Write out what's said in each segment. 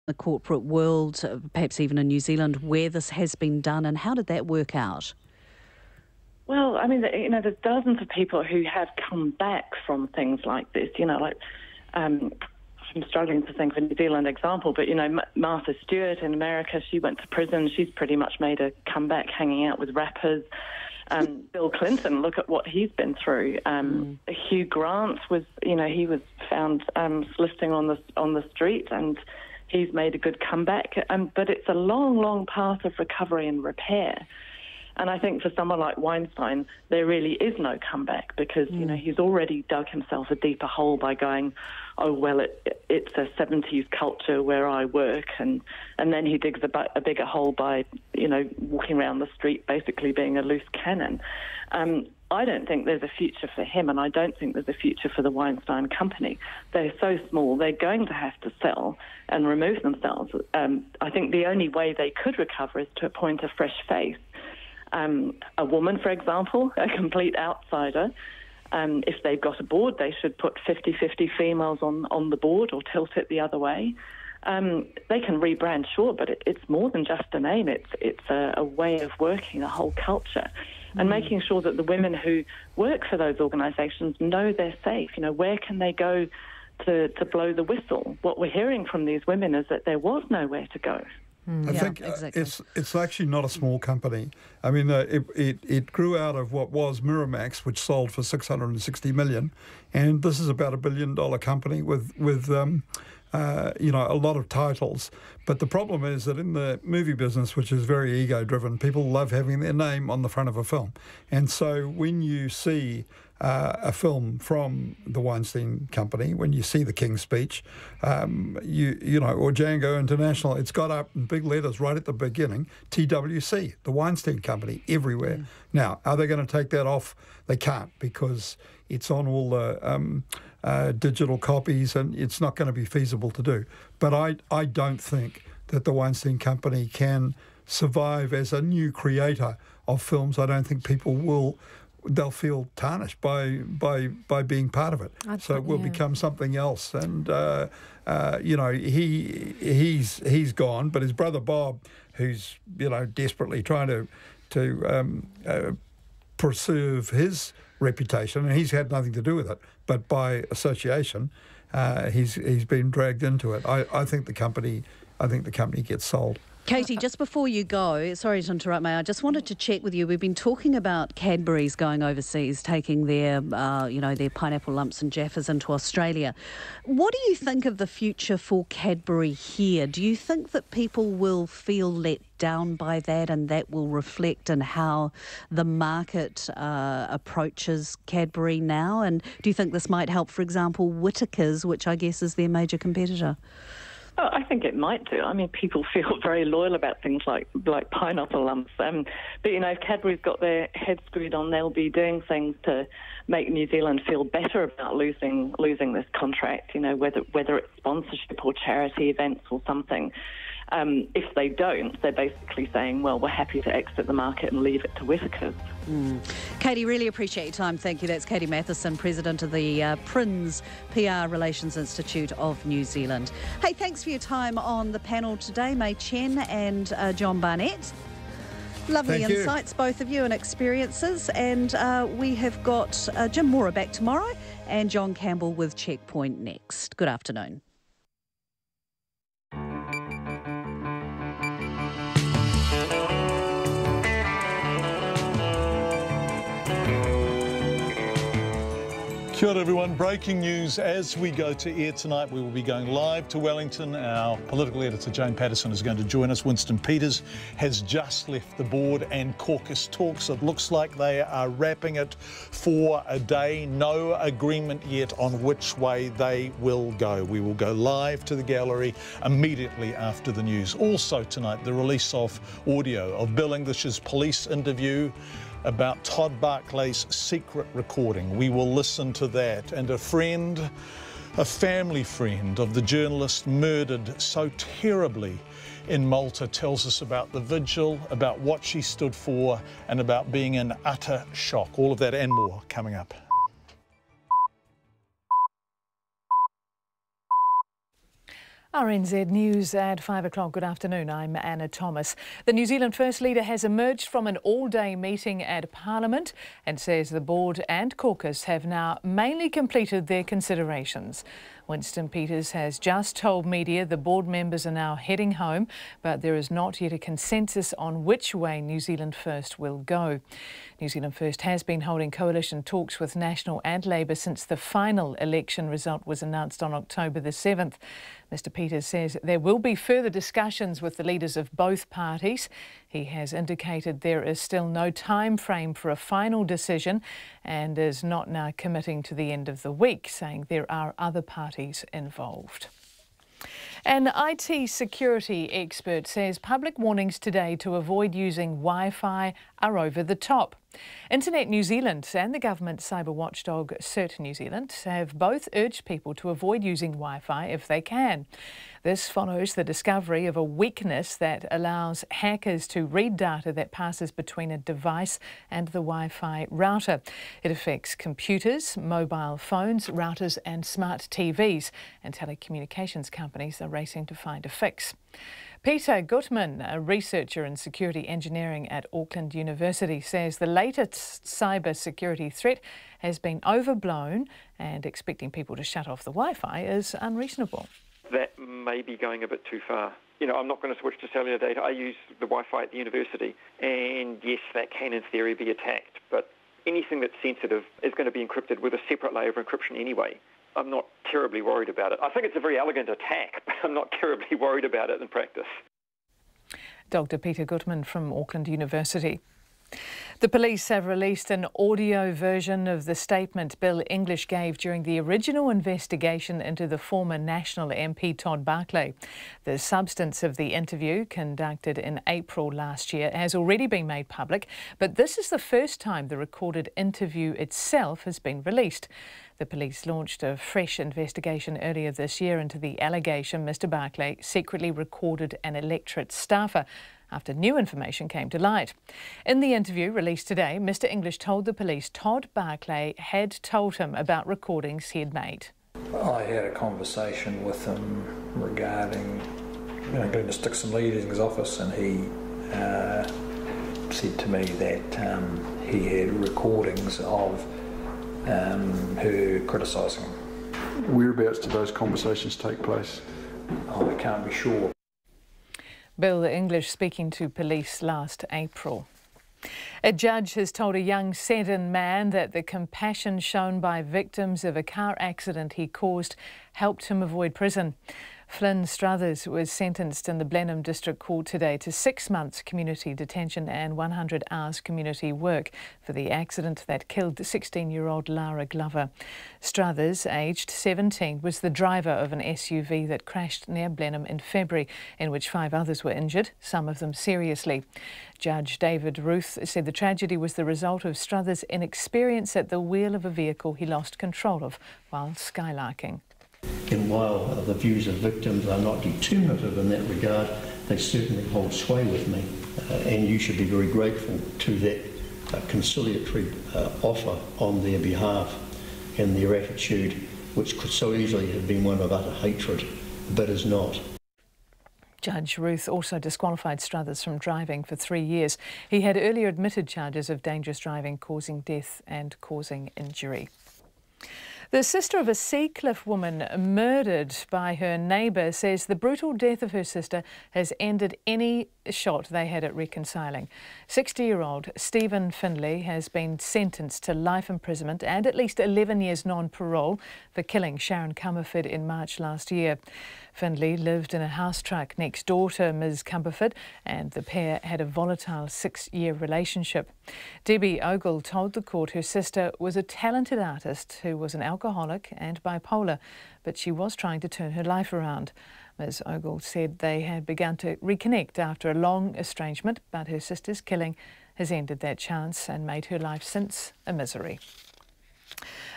the corporate world, perhaps even in New Zealand, where this has been done, and how did that work out? Well, I mean, there's dozens of people who have come back from things like this. I'm struggling to think of a New Zealand example, but, Martha Stewart in America, she went to prison. She's pretty much made a comeback hanging out with rappers. Bill Clinton, look at what he's been through. Hugh Grant was, he was found soliciting on the street, and he's made a good comeback. But it's a long, long path of recovery and repair. And I think for someone like Weinstein, there really is no comeback because, he's already dug himself a deeper hole by going, oh, well, it's a 70s culture where I work. And then he digs a bigger hole by, walking around the street basically being a loose cannon. I don't think there's a future for him, and I don't think there's a future for the Weinstein Company. They're so small, they're going to have to sell and remove themselves. I think the only way they could recover is to appoint a fresh face. A woman, for example, a complete outsider. If they've got a board, they should put 50-50 females on the board or tilt it the other way. They can rebrand, sure, but it's more than just a name. It's a way of working, a whole culture, and making sure that the women who work for those organisations know they're safe. Where can they go to blow the whistle? What we're hearing from these women is that there was nowhere to go. I think exactly. It's actually not a small company. I mean, it grew out of what was Miramax, which sold for $660 million, and this is about $1 billion company with a lot of titles. But the problem is that in the movie business, which is very ego-driven, people love having their name on the front of a film. And so when you see a film from the Weinstein Company, when you see The King's Speech, or Django International, it's got up in big letters right at the beginning, TWC, the Weinstein Company, everywhere. Now, are they going to take that off? They can't, because it's on all the digital copies, and it's not going to be feasible to do. But I don't think that the Weinstein Company can survive as a new creator of films. I don't think people will. They'll feel tarnished by being part of it. So it will become something else. And he's gone, but his brother Bob, who's desperately trying to preserve his reputation, and he's had nothing to do with it, but by association, he's been dragged into it. I think the company gets sold. Katie, just before you go, sorry to interrupt, May, I just wanted to check with you. We've been talking about Cadbury's going overseas, taking their pineapple lumps and Jaffas into Australia. What do you think of the future for Cadbury here? Do you think that people will feel let down by that, and that will reflect in how the market approaches Cadbury now? And do you think this might help, for example, Whittaker's, which I guess is their major competitor? Oh, I think it might do. I mean, people feel very loyal about things like pineapple lumps. But, if Cadbury's got their head screwed on, they'll be doing things to make New Zealand feel better about losing this contract, whether it's sponsorship or charity events or something. If they don't, they're basically saying, well, we're happy to exit the market and leave it to Whittaker's. Katie, really appreciate your time. Thank you. That's Katie Matheson, President of the PRINZ PR Relations Institute of New Zealand. Hey, thanks for your time on the panel today, May Chen and John Barnett. Lovely insights, both of you, and experiences. And we have got Jim Mora back tomorrow and John Campbell with Checkpoint next. Good afternoon. Kia ora everyone, breaking news as we go to air tonight. We will be going live to Wellington. Our political editor Jane Patterson is going to join us. Winston Peters has just left the board and caucus talks. It looks like they are wrapping it for a day. No agreement yet on which way they will go. We will go live to the gallery immediately after the news. Also tonight, the release of audio of Bill English's police interview about Todd Barclay's secret recording. We will listen to that. And a family friend of the journalist murdered so terribly in Malta tells us about the vigil, about what she stood for, and about being in utter shock. All of that and more coming up. RNZ News at 5 o'clock. Good afternoon. I'm Anna Thomas. The New Zealand First Leader has emerged from an all-day meeting at Parliament and says the board and caucus have now mainly completed their considerations. Winston Peters has just told media the board members are now heading home, but there is not yet a consensus on which way New Zealand First will go. New Zealand First has been holding coalition talks with National and Labour since the final election result was announced on October the 7th. Mr Peters says there will be further discussions with the leaders of both parties. He has indicated there is still no time frame for a final decision and is not now committing to the end of the week, saying there are other parties involved. An IT security expert says public warnings today to avoid using Wi-Fi are over the top. Internet New Zealand and the government cyber watchdog CERT New Zealand have both urged people to avoid using Wi-Fi if they can. This follows the discovery of a weakness that allows hackers to read data that passes between a device and the Wi-Fi router. It affects computers, mobile phones, routers and smart TVs, and telecommunications companies are racing to find a fix. Peter Gutman, a researcher in security engineering at Auckland University, says the latest cyber security threat has been overblown and expecting people to shut off the Wi-Fi is unreasonable. That may be going a bit too far. You know, I'm not going to switch to cellular data. I use the Wi-Fi at the university, and yes, that can in theory be attacked, but anything that's sensitive is going to be encrypted with a separate layer of encryption anyway. I'm not terribly worried about it. I think it's a very elegant attack, but I'm not terribly worried about it in practice. Dr. Peter Gutman from Auckland University. The police have released an audio version of the statement Bill English gave during the original investigation into the former National MP Todd Barclay. The substance of the interview, conducted in April last year, has already been made public, but this is the first time the recorded interview itself has been released. The police launched a fresh investigation earlier this year into the allegation Mr Barclay secretly recorded an electorate staffer after new information came to light. In the interview released today, Mr English told the police Todd Barclay had told him about recordings he had made. I had a conversation with him regarding going to stick some leaders in his office, and he said to me that he had recordings of her criticising him. Whereabouts did those conversations take place? I can't be sure. Bill English speaking to police last April. A judge has told a young Seddon man that the compassion shown by victims of a car accident he caused helped him avoid prison. Flynn Struthers was sentenced in the Blenheim District Court today to 6 months community detention and 100 hours community work for the accident that killed 16-year-old Lara Glover. Struthers, aged 17, was the driver of an SUV that crashed near Blenheim in February, in which 5 others were injured, some of them seriously. Judge David Ruth said the tragedy was the result of Struthers' inexperience at the wheel of a vehicle he lost control of while skylarking. And while the views of victims are not determinative in that regard, they certainly hold sway with me. And you should be very grateful to that conciliatory offer on their behalf, and their attitude, which could so easily have been one of utter hatred, but is not. Judge Ruth also disqualified Struthers from driving for 3 years. He had earlier admitted charges of dangerous driving, causing death and causing injury. The sister of a Seacliff woman murdered by her neighbour says the brutal death of her sister has ended any shot they had at reconciling. 60-year-old Stephen Findlay has been sentenced to life imprisonment and at least 11 years non-parole for killing Sharon Comerford in March last year. Findlay lived in a house truck next door to Ms Comerford, and the pair had a volatile 6-year relationship. Debbie Ogle told the court her sister was a talented artist who was an alcoholic and bipolar, but she was trying to turn her life around. Ms Ogle said they had begun to reconnect after a long estrangement, but her sister's killing has ended that chance and made her life since a misery.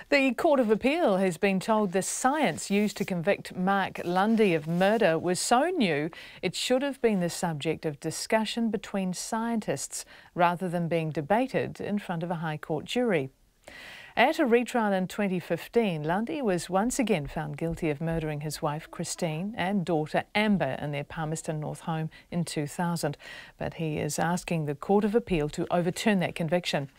The Court of Appeal has been told the science used to convict Mark Lundy of murder was so new it should have been the subject of discussion between scientists rather than being debated in front of a High Court jury. At a retrial in 2015, Lundy was once again found guilty of murdering his wife Christine and daughter Amber in their Palmerston North home in 2000. But he is asking the Court of Appeal to overturn that conviction.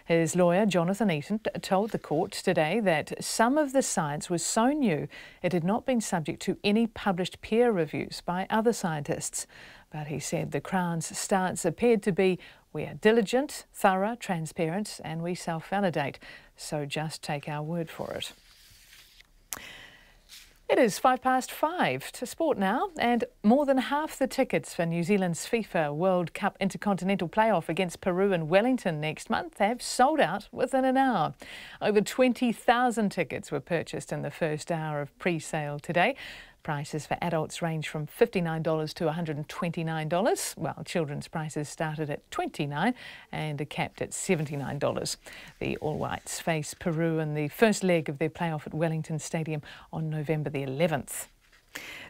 His lawyer, Jonathan Eaton, told the court today that some of the science was so new it had not been subject to any published peer reviews by other scientists. But he said the Crown's stance appeared to be, we are diligent, thorough, transparent, and we self-validate. So just take our word for it. It is 5:05 to sport now, and more than half the tickets for New Zealand's FIFA World Cup Intercontinental Playoff against Peru in Wellington next month have sold out within an hour. Over 20,000 tickets were purchased in the first hour of pre-sale today. Prices for adults range from $59 to $129, while children's prices started at $29 and are capped at $79. The All Whites face Peru in the first leg of their playoff at Wellington Stadium on November the 11th.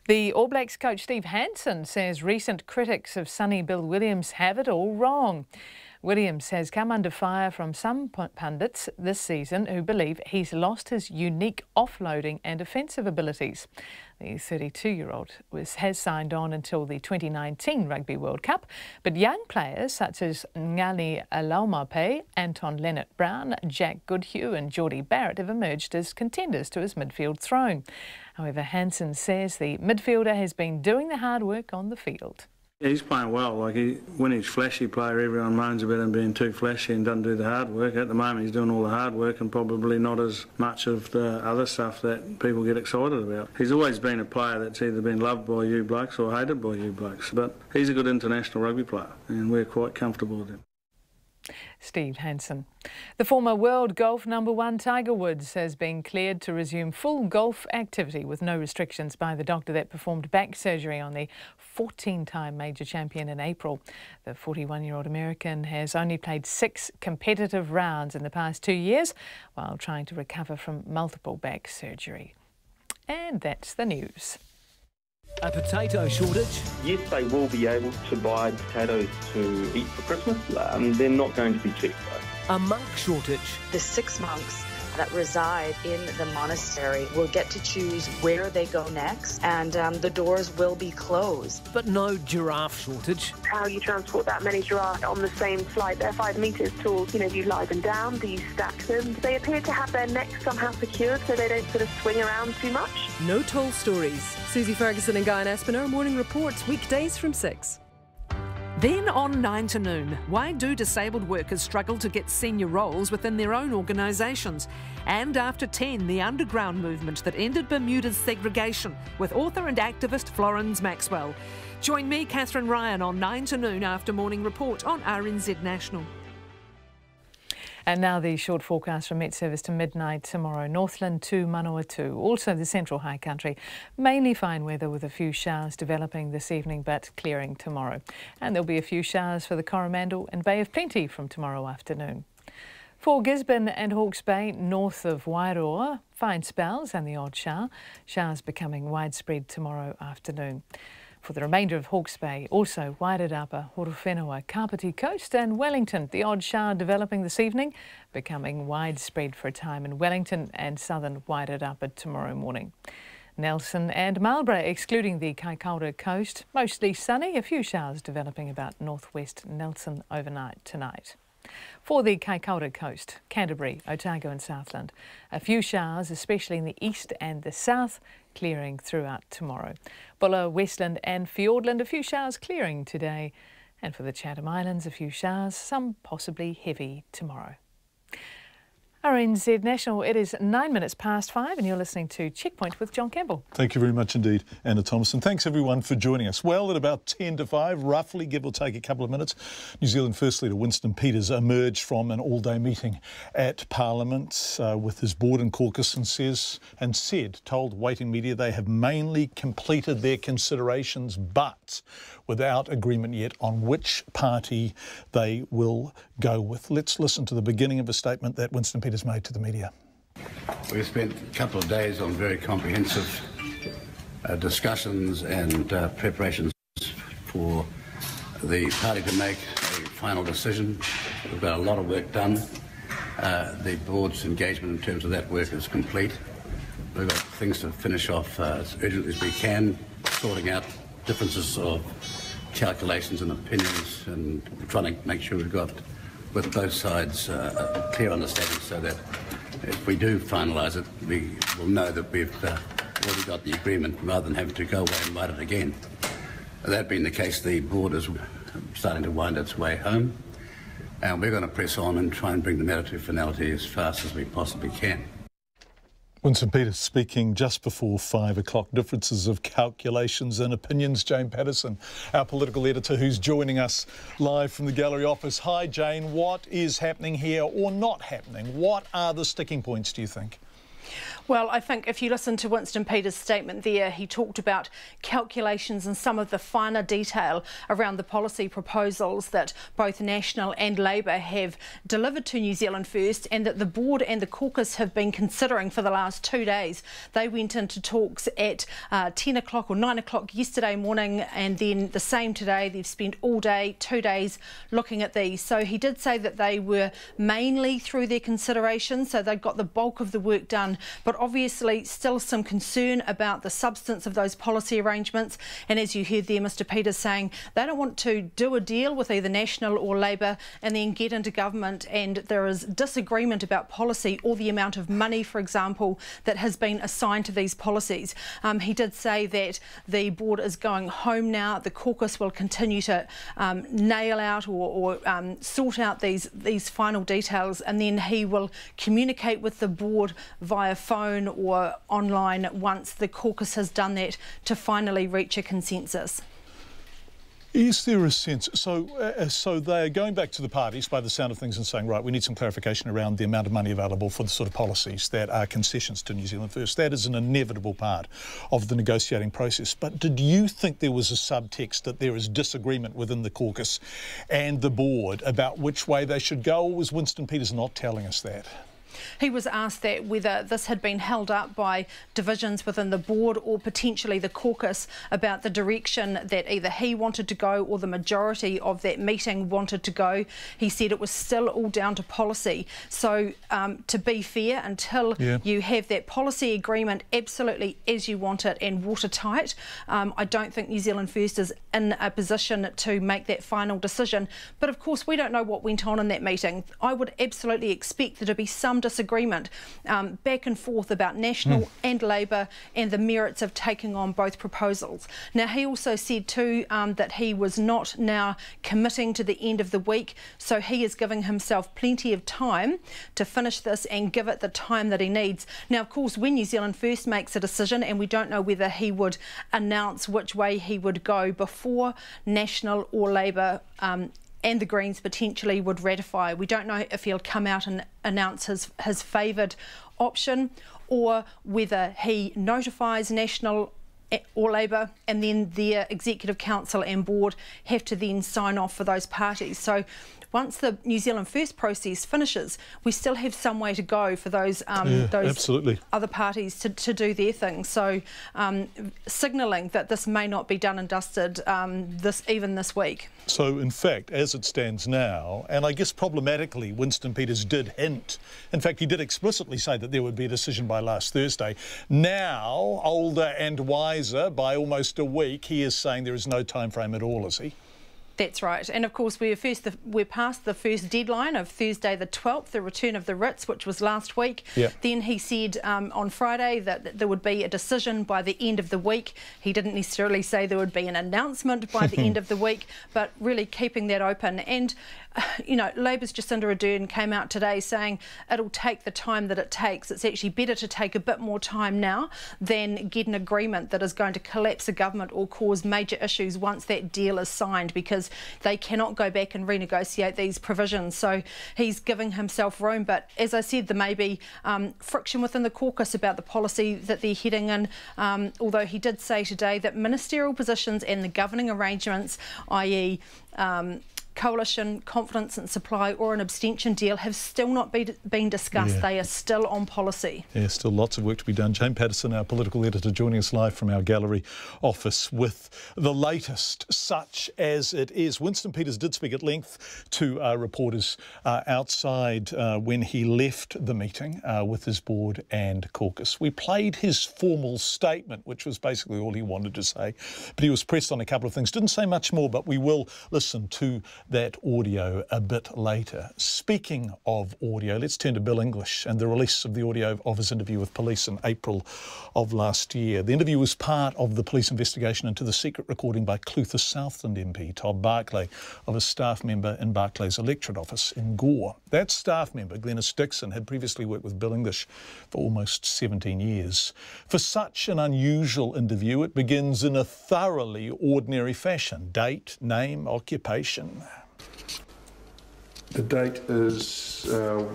The All Blacks coach Steve Hansen says recent critics of Sonny Bill Williams have it all wrong. Williams has come under fire from some pundits this season who believe he's lost his unique offloading and offensive abilities. The 32-year-old has signed on until the 2019 Rugby World Cup, but young players such as Ngani Alaumape, Anton Leonard-Brown, Jack Goodhue and Geordie Barrett have emerged as contenders to his midfield throne. However, Hansen says the midfielder has been doing the hard work on the field. Yeah, he's playing well. When he's flashy player, everyone moans about him being too flashy and doesn't do the hard work. At the moment, he's doing all the hard work and probably not as much of the other stuff that people get excited about. He's always been a player that's either been loved by you blokes or hated by you blokes. But he's a good international rugby player, and we're quite comfortable with him. Steve Hansen. The former world golf #1 Tiger Woods has been cleared to resume full golf activity with no restrictions by the doctor that performed back surgery on the 14-time major champion in April. The 41-year-old American has only played 6 competitive rounds in the past 2 years while trying to recover from multiple back surgery. And that's the news. A potato shortage? Yes, they will be able to buy potatoes to eat for Christmas. They're not going to be cheap, though. A monk shortage? The 6 monks that reside in the monastery will get to choose where they go next, and the doors will be closed. But no giraffe shortage. How you transport that many giraffes on the same flight? They're 5 metres tall. Do you lie them down? Do you stack them? They appear to have their necks somehow secured so they don't sort of swing around too much. No tall stories. Susie Ferguson and Guy Aspinall, Morning Reports, weekdays from 6. Then on 9 to noon, why do disabled workers struggle to get senior roles within their own organisations? And after 10, the underground movement that ended Bermuda's segregation, with author and activist Florence Maxwell. Join me, Catherine Ryan, on 9 to noon after Morning Report on RNZ National. And now the short forecast from Met Service to midnight tomorrow. Northland to Manawatu, also the central high country. Mainly fine weather with a few showers developing this evening but clearing tomorrow. And there'll be a few showers for the Coromandel and Bay of Plenty from tomorrow afternoon. For Gisborne and Hawke's Bay, north of Wairoa, fine spells and the odd shower. Showers becoming widespread tomorrow afternoon. For the remainder of Hawke's Bay, also Wairarapa, Horowhenua, Kapiti Coast and Wellington. The odd shower developing this evening, becoming widespread for a time in Wellington and southern Wairarapa tomorrow morning. Nelson and Marlborough, excluding the Kaikoura coast, mostly sunny, a few showers developing about northwest Nelson overnight tonight. For the Kaikoura coast, Canterbury, Otago and Southland, a few showers, especially in the east and the south, clearing throughout tomorrow. Bulla, Westland and Fiordland, a few showers clearing today. And for the Chatham Islands, a few showers, some possibly heavy tomorrow. RNZ National, it is 9 minutes past 5 and you're listening to Checkpoint with John Campbell. Thank you very much indeed, Anna Thomas. And thanks everyone for joining us. Well, at about 10 to 5, roughly, give or take a couple of minutes, New Zealand First Leader Winston Peters emerged from an all-day meeting at Parliament with his board and caucus and told waiting media they have mainly completed their considerations, but without agreement yet on which party they will go with. Let's listen to the beginning of a statement that Winston Peters made to the media. We've spent a couple of days on very comprehensive discussions and preparations for the party to make a final decision. We've got a lot of work done. The board's engagement in terms of that work is complete. We've got things to finish off as urgently as we can, sorting out differences of calculations and opinions and trying to make sure we've got, with both sides, a clear understanding so that if we do finalise it, we will know that we've already got the agreement rather than having to go away and write it again. That being the case, the board is starting to wind its way home, and we're going to press on and try and bring the matter to finality as fast as we possibly can. Winston Peters speaking just before 5 o'clock. Differences of calculations and opinions. Jane Patterson, our political editor, who's joining us live from the gallery office. Hi, Jane. What is happening here or not happening? What are the sticking points, do you think? Well, I think if you listen to Winston Peters' statement there, he talked about calculations and some of the finer detail around the policy proposals that both National and Labour have delivered to New Zealand First, and that the board and the caucus have been considering for the last 2 days. They went into talks at 10 o'clock or 9 o'clock yesterday morning, and then the same today. They've spent all day, 2 days, looking at these. So he did say that they were mainly through their consideration, so they've got the bulk of the work done, but obviously still some concern about the substance of those policy arrangements. And as you heard there, Mr Peters saying they don't want to do a deal with either National or Labour and then get into government and there is disagreement about policy or the amount of money, for example, that has been assigned to these policies. He did say that the board is going home now. The caucus will continue to nail out or sort out these final details, and then he will communicate with the board via phone or online once the caucus has done that to finally reach a consensus. Is there a sense, so they're going back to the parties by the sound of things and saying, right, we need some clarification around the amount of money available for the sort of policies that are concessions to New Zealand First. That is an inevitable part of the negotiating process. But did you think there was a subtext that there is disagreement within the caucus and the board about which way they should go, or was Winston Peters not telling us that? He was asked that whether this had been held up by divisions within the board or potentially the caucus about the direction that either he wanted to go or the majority of that meeting wanted to go. He said it was still all down to policy. So to be fair, until you have that policy agreement absolutely as you want it and watertight, I don't think New Zealand First is in a position to make that final decision. But of course, we don't know what went on in that meeting. I would absolutely expect there to be some disagreement back and forth about National and Labour and the merits of taking on both proposals. Now, he also said too that he was not now committing to the end of the week, so he is giving himself plenty of time to finish this and give it the time that he needs. Now, of course, when New Zealand First makes a decision, and we don't know whether he would announce which way he would go before National or Labour and the Greens potentially would ratify. We don't know if he'll come out and announce his favoured option, or whether he notifies National or Labour and then their Executive Council and Board have to then sign off for those parties. So once the New Zealand First process finishes, we still have some way to go for those other parties to do their thing. So signalling that this may not be done and dusted even this week. So, in fact, as it stands now, and I guess problematically, Winston Peters did hint, in fact, he did explicitly say that there would be a decision by last Thursday. Now, older and wiser by almost a week, he is saying there is no time frame at all, is he? That's right. And of course, we're past the first deadline of Thursday the 12th, the return of the writs, which was last week. Then he said on Friday that there would be a decision by the end of the week. He didn't necessarily say there would be an announcement by the end of the week, but really keeping that open. And you know, Labour's Jacinda Ardern came out today saying it'll take the time that it takes. It's actually better to take a bit more time now than get an agreement that is going to collapse a government or cause major issues once that deal is signed, because they cannot go back and renegotiate these provisions. So he's giving himself room. But as I said, there may be friction within the caucus about the policy that they're heading in, although he did say today that ministerial positions and the governing arrangements, i.e. coalition, confidence in supply or an abstention deal have still not been discussed. Yeah. They are still on policy. Yeah, still lots of work to be done. Jane Patterson, our political editor, joining us live from our gallery office with the latest, such as it is. Winston Peters did speak at length to reporters outside when he left the meeting with his board and caucus. We played his formal statement, which was basically all he wanted to say, but he was pressed on a couple of things. Didn't say much more, but we will listen to that audio a bit later. Speaking of audio, let's turn to Bill English and the release of the audio of his interview with police in April of last year. The interview was part of the police investigation into the secret recording by Clutha Southland MP Todd Barclay of a staff member in Barclay's electorate office in Gore. That staff member, Glenys Dixon, had previously worked with Bill English for almost 17 years. For such an unusual interview, it begins in a thoroughly ordinary fashion. Date, name, occupation. The date is the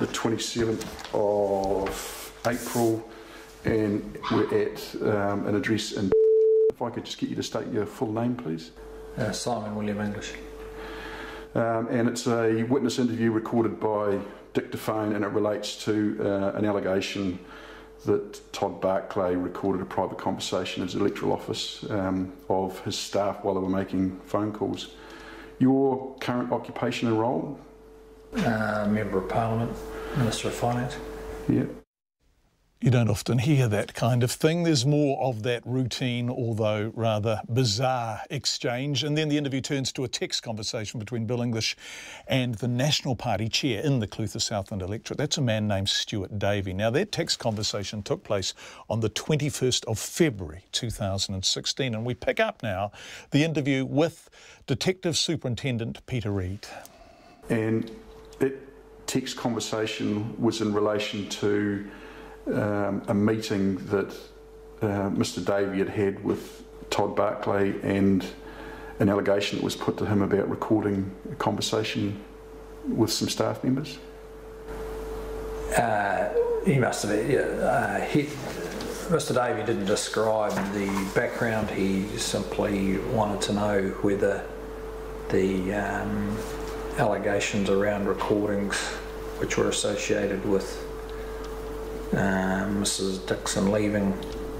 27th of April, and we're at an address in... If I could just get you to state your full name, please. Simon William English. And it's a witness interview recorded by dictaphone, and it relates to an allegation that Todd Barclay recorded a private conversation in his electoral office of his staff while they were making phone calls. Your current occupation and role? Member of Parliament, Minister of Finance. Yeah. You don't often hear that kind of thing. There's more of that routine, although rather bizarre exchange. And then the interview turns to a text conversation between Bill English and the National Party chair in the Clutha Southland electorate. That's a man named Stuart Davey. Now, that text conversation took place on the 21st of February 2016. And we pick up now the interview with Detective Superintendent Peter Reid. And that text conversation was in relation to a meeting that Mr Davey had with Todd Barclay and an allegation that was put to him about recording a conversation with some staff members? He must have, Mr Davey didn't describe the background. He simply wanted to know whether the allegations around recordings which were associated with Mrs Dixon leaving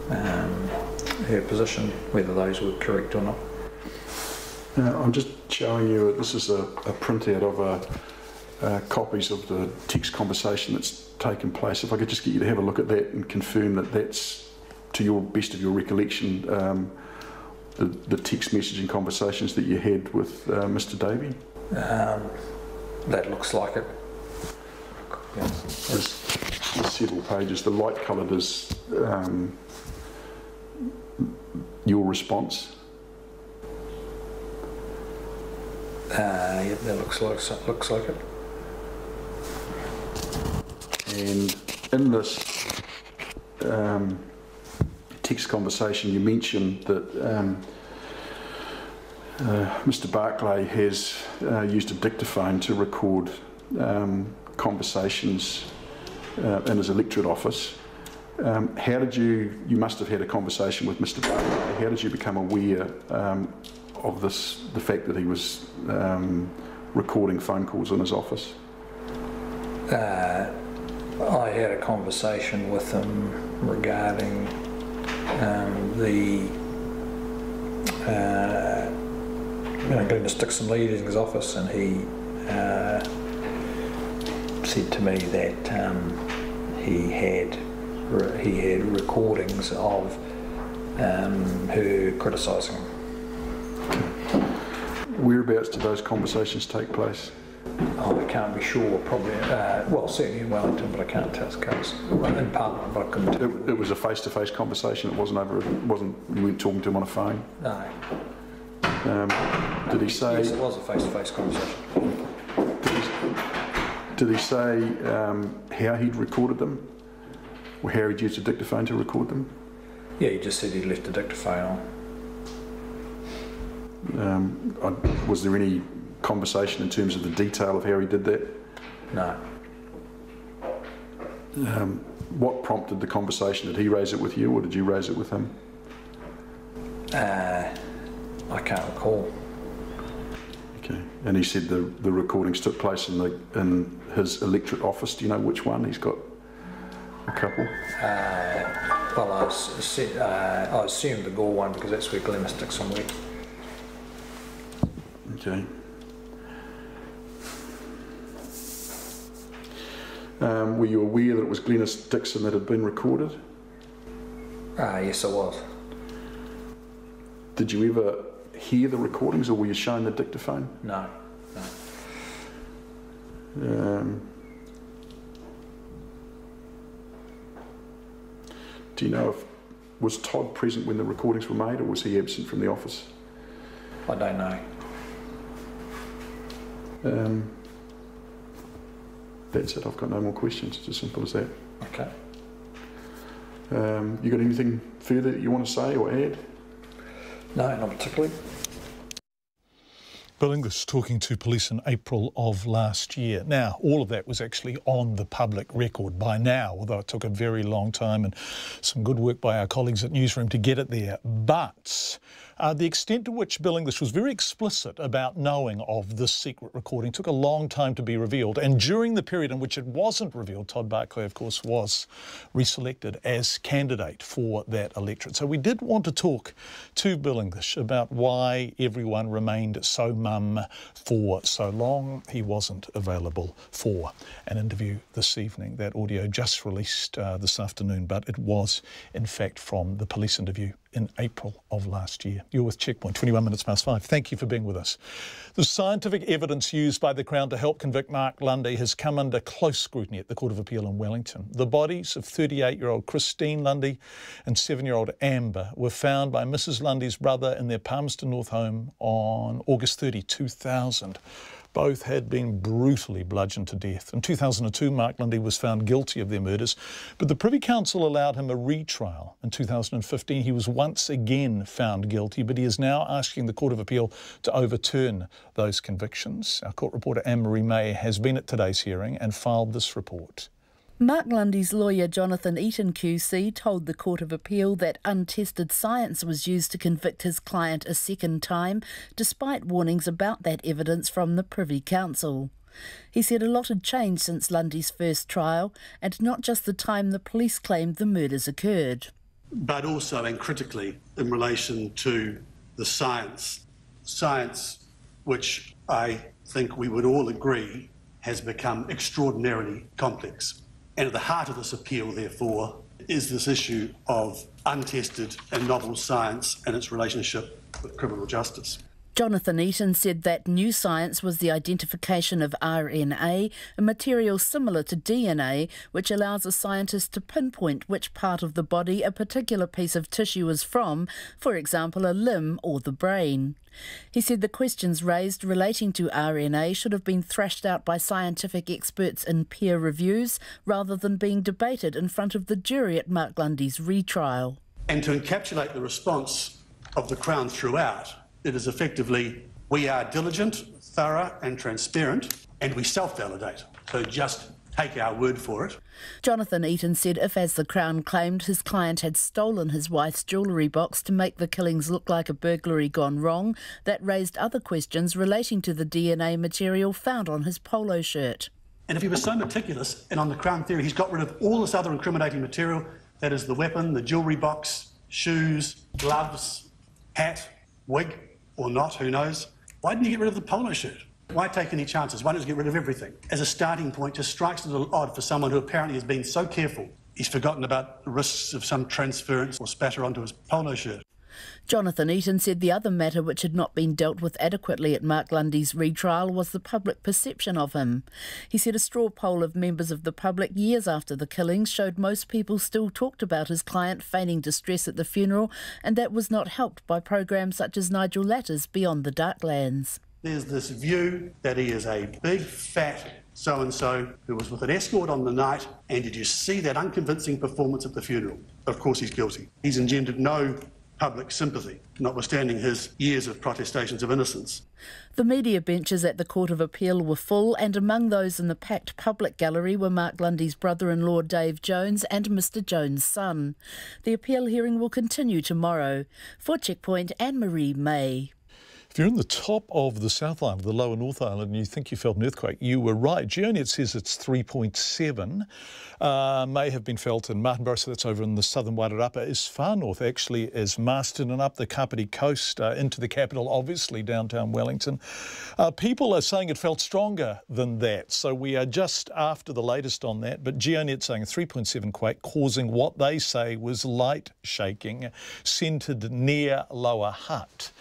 her position, whether those were correct or not. I'm just showing you, this is a printout of copies of the text conversation that's taken place. If I could just get you to have a look at that and confirm that that's, to your best of your recollection, the text messaging conversations that you had with Mr Davey? That looks like it. Yeah. There's several pages. The light coloured is your response. Yeah, that looks like it. And in this text conversation, you mentioned that Mr Barclay has used a dictaphone to record conversations in his electorate office. How did you must have had a conversation with Mr Barclay. How did you become aware of this, the fact that he was recording phone calls in his office? I had a conversation with him regarding going to stick some leaders in his office, and he said to me that he had recordings of her criticising him. Whereabouts did those conversations take place? Oh, I can't be sure. Probably, well, certainly in Wellington, but I can't tell the case. In Parliament, but I couldn't tell. It was a face-to-face conversation. It wasn't over. You weren't talking to him on a phone. No. Did he say? Yes, it was a face-to-face conversation. Did he say how he'd recorded them, or how he'd used a dictaphone to record them? Yeah, he just said he'd left the dictaphone on. Was there any conversation in terms of the detail of how he did that? No. What prompted the conversation? Did he raise it with you, or did you raise it with him? I can't recall. Okay, and he said the recordings took place in his electorate office. Do you know which one? He's got a couple. Well, I assumed the Gore one because that's where Glenn Dixon worked. Okay. Were you aware that it was Glenys Dixon that had been recorded? Yes, I was. Did you ever hear the recordings, or were you shown the dictaphone? No. Do you know was Todd present when the recordings were made, or was he absent from the office? I don't know. That's it. I've got no more questions. It's as simple as that. Okay. You got anything further that you want to say or add? No, not particularly. Bill English talking to police in April of last year. Now, all of that was actually on the public record by now, although it took a very long time and some good work by our colleagues at Newsroom to get it there. But the extent to which Bill English was very explicit about knowing of this secret recording took a long time to be revealed. And during the period in which it wasn't revealed, Todd Barclay, of course, was reselected as candidate for that electorate. So we did want to talk to Bill English about why everyone remained so mum for so long. He wasn't available for an interview this evening. That audio just released this afternoon, but it was, in fact, from the police interview in April of last year. You're with Checkpoint, 21 minutes past 5. Thank you for being with us. The scientific evidence used by the Crown to help convict Mark Lundy has come under close scrutiny at the Court of Appeal in Wellington. The bodies of 38-year-old Christine Lundy and 7-year-old Amber were found by Mrs Lundy's brother in their Palmerston North home on August 30, 2000. Both had been brutally bludgeoned to death. In 2002, Mark Lundy was found guilty of their murders, but the Privy Council allowed him a retrial. In 2015, he was once again found guilty, but he is now asking the Court of Appeal to overturn those convictions. Our court reporter Anne-Marie May has been at today's hearing and filed this report. Mark Lundy's lawyer Jonathan Eaton QC told the Court of Appeal that untested science was used to convict his client a second time, despite warnings about that evidence from the Privy Council. He said a lot had changed since Lundy's first trial, and not just the time the police claimed the murders occurred. But also, and critically, in relation to the science which I think we would all agree has become extraordinarily complex. And at the heart of this appeal, therefore, is this issue of untested and novel science and its relationship with criminal justice. Jonathan Eaton said that new science was the identification of RNA, a material similar to DNA, which allows a scientist to pinpoint which part of the body a particular piece of tissue is from, for example, a limb or the brain. He said the questions raised relating to RNA should have been thrashed out by scientific experts in peer reviews rather than being debated in front of the jury at Mark Lundy's retrial. And to encapsulate the response of the Crown throughout, it is effectively, we are diligent, thorough and transparent, and we self-validate. So just take our word for it. Jonathan Eaton said if, as the Crown claimed, his client had stolen his wife's jewellery box to make the killings look like a burglary gone wrong, that raised other questions relating to the DNA material found on his polo shirt. And if he was so meticulous, and on the Crown theory, he's got rid of all this other incriminating material, that is the weapon, the jewellery box, shoes, gloves, hat, wig, or not, who knows? Why didn't he get rid of the polo shirt? Why take any chances? Why not just get rid of everything? As a starting point, just strikes a little odd for someone who apparently has been so careful. He's forgotten about the risks of some transference or spatter onto his polo shirt. Jonathan Eaton said the other matter which had not been dealt with adequately at Mark Lundy's retrial was the public perception of him. He said a straw poll of members of the public years after the killings showed most people still talked about his client feigning distress at the funeral, and that was not helped by programs such as Nigel Latter's Beyond the Darklands. There's this view that he is a big, fat so-and-so who was with an escort on the night, and did you see that unconvincing performance at the funeral? Of course he's guilty. He's engendered no public sympathy, notwithstanding his years of protestations of innocence. The media benches at the Court of Appeal were full, and among those in the packed public gallery were Mark Lundy's brother-in-law Dave Jones and Mr Jones' son. The appeal hearing will continue tomorrow. For Checkpoint, Anne-Marie May. If you're in the top of the South Island, the lower North Island, and you think you felt an earthquake, you were right. GeoNet says it's 3.7. May have been felt in Martinborough, so that's over in the southern Wairarapa. As far north, actually, as Marston and up the Kapiti coast into the capital, obviously downtown Wellington. People are saying it felt stronger than that, so we are just after the latest on that. But GeoNet saying a 3.7 quake causing what they say was light shaking centred near Lower Hutt.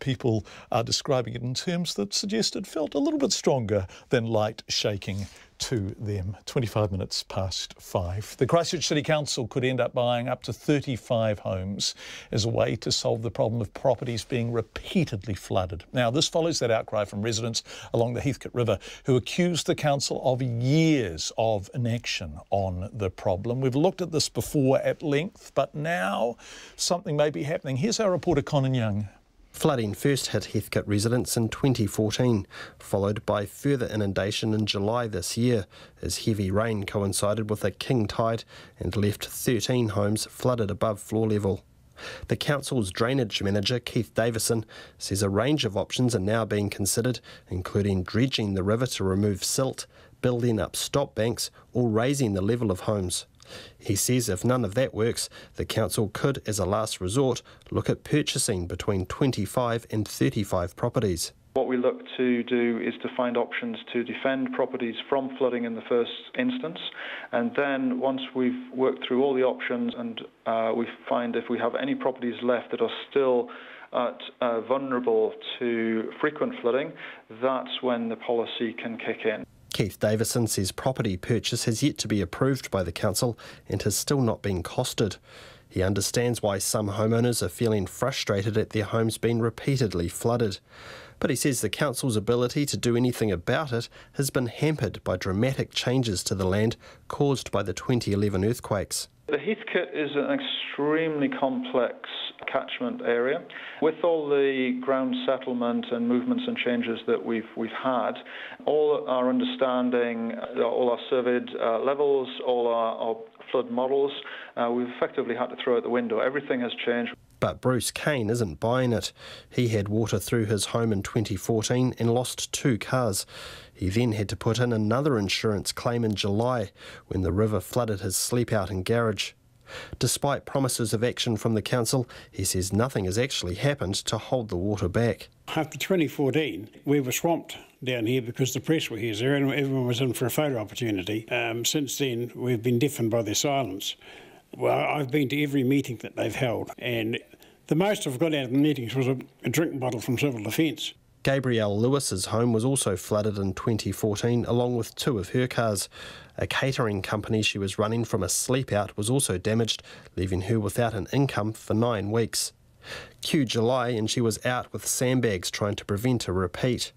People are describing it in terms that suggest it felt a little bit stronger than light shaking to them. 25 minutes past 5. The Christchurch City Council could end up buying up to 35 homes as a way to solve the problem of properties being repeatedly flooded. Now, this follows that outcry from residents along the Heathcote River who accused the council of years of inaction on the problem. We've looked at this before at length, but now something may be happening. Here's our reporter Conan Young. Flooding first hit Heathcote residents in 2014, followed by further inundation in July this year, as heavy rain coincided with a king tide and left 13 homes flooded above floor level. The council's drainage manager, Keith Davison, says a range of options are now being considered, including dredging the river to remove silt, building up stop banks or raising the level of homes. He says if none of that works, the council could, as a last resort, look at purchasing between 25 and 35 properties. What we look to do is to find options to defend properties from flooding in the first instance, and then once we've worked through all the options and we find if we have any properties left that are still vulnerable to frequent flooding, that's when the policy can kick in. Keith Davison says property purchase has yet to be approved by the council and has still not been costed. He understands why some homeowners are feeling frustrated at their homes being repeatedly flooded. But he says the council's ability to do anything about it has been hampered by dramatic changes to the land caused by the 2011 earthquakes. The Heathcote is an extremely complex catchment area. With all the ground settlement and movements and changes that we've had, all our understanding, all our surveyed levels, all our flood models, we've effectively had to throw out the window. Everything has changed. But Bruce Kane isn't buying it. He had water through his home in 2014 and lost 2 cars. He then had to put in another insurance claim in July when the river flooded his sleep-out and garage. Despite promises of action from the council, he says nothing has actually happened to hold the water back. After 2014, we were swamped down here because the press were here, so everyone was in for a photo opportunity. Since then, we've been deafened by their silence. Well, I've been to every meeting that they've held, and the most I've got out of the meetings was a drink bottle from Civil Defence. Gabrielle Lewis's home was also flooded in 2014, along with 2 of her cars. A catering company she was running from a sleep-out was also damaged, leaving her without an income for 9 weeks. Cue July, and she was out with sandbags trying to prevent a repeat.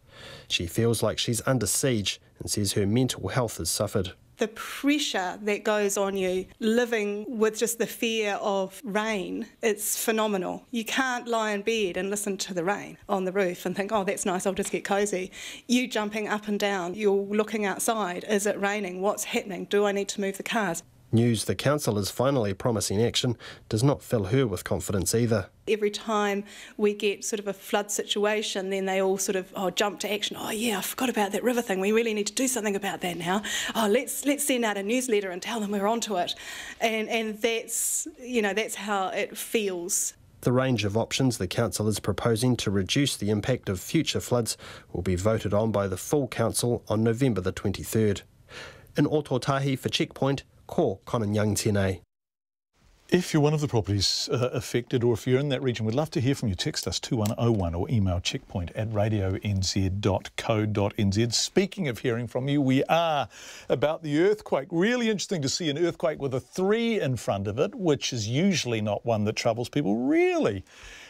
She feels like she's under siege and says her mental health has suffered. The pressure that goes on you living with just the fear of rain, it's phenomenal. You can't lie in bed and listen to the rain on the roof and think, oh, that's nice, I'll just get cosy. You jumping up and down, you're looking outside, is it raining? What's happening? Do I need to move the cars? News the council is finally promising action does not fill her with confidence either. Every time we get sort of a flood situation, then they all sort of jump to action. Oh yeah, I forgot about that river thing. We really need to do something about that now. Oh, let's send out a newsletter and tell them we're onto it. And that's, you know, that's how it feels. The range of options the council is proposing to reduce the impact of future floods will be voted on by the full council on November the 23rd. In Ototahi for Checkpoint, ko Conan Young tēnei. If you're one of the properties affected, or if you're in that region, we'd love to hear from you. Text us 2101 or email checkpoint@radionz.co.nz. Speaking of hearing from you, we are about the earthquake. Really interesting to see an earthquake with a 3 in front of it, which is usually not one that troubles people. Really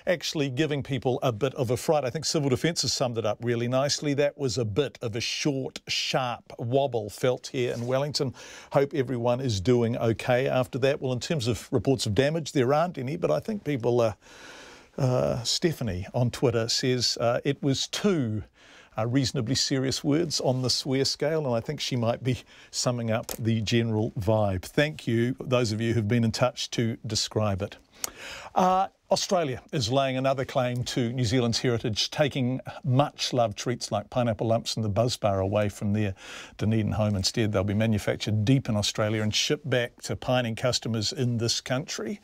actually giving people a bit of a fright. I think Civil Defence has summed it up really nicely. That was a bit of a short, sharp wobble felt here in Wellington. Hope everyone is doing okay after that. Well, in terms of reports of damage, there aren't any, but I think people Stephanie on Twitter says it was 2 reasonably serious words on the swear scale, and I think she might be summing up the general vibe. Thank you, those of you who've been in touch to describe it. Australia is laying another claim to New Zealand's heritage, taking much-loved treats like pineapple lumps and the Buzz Bar away from their Dunedin home. Instead, they'll be manufactured deep in Australia and shipped back to pining customers in this country.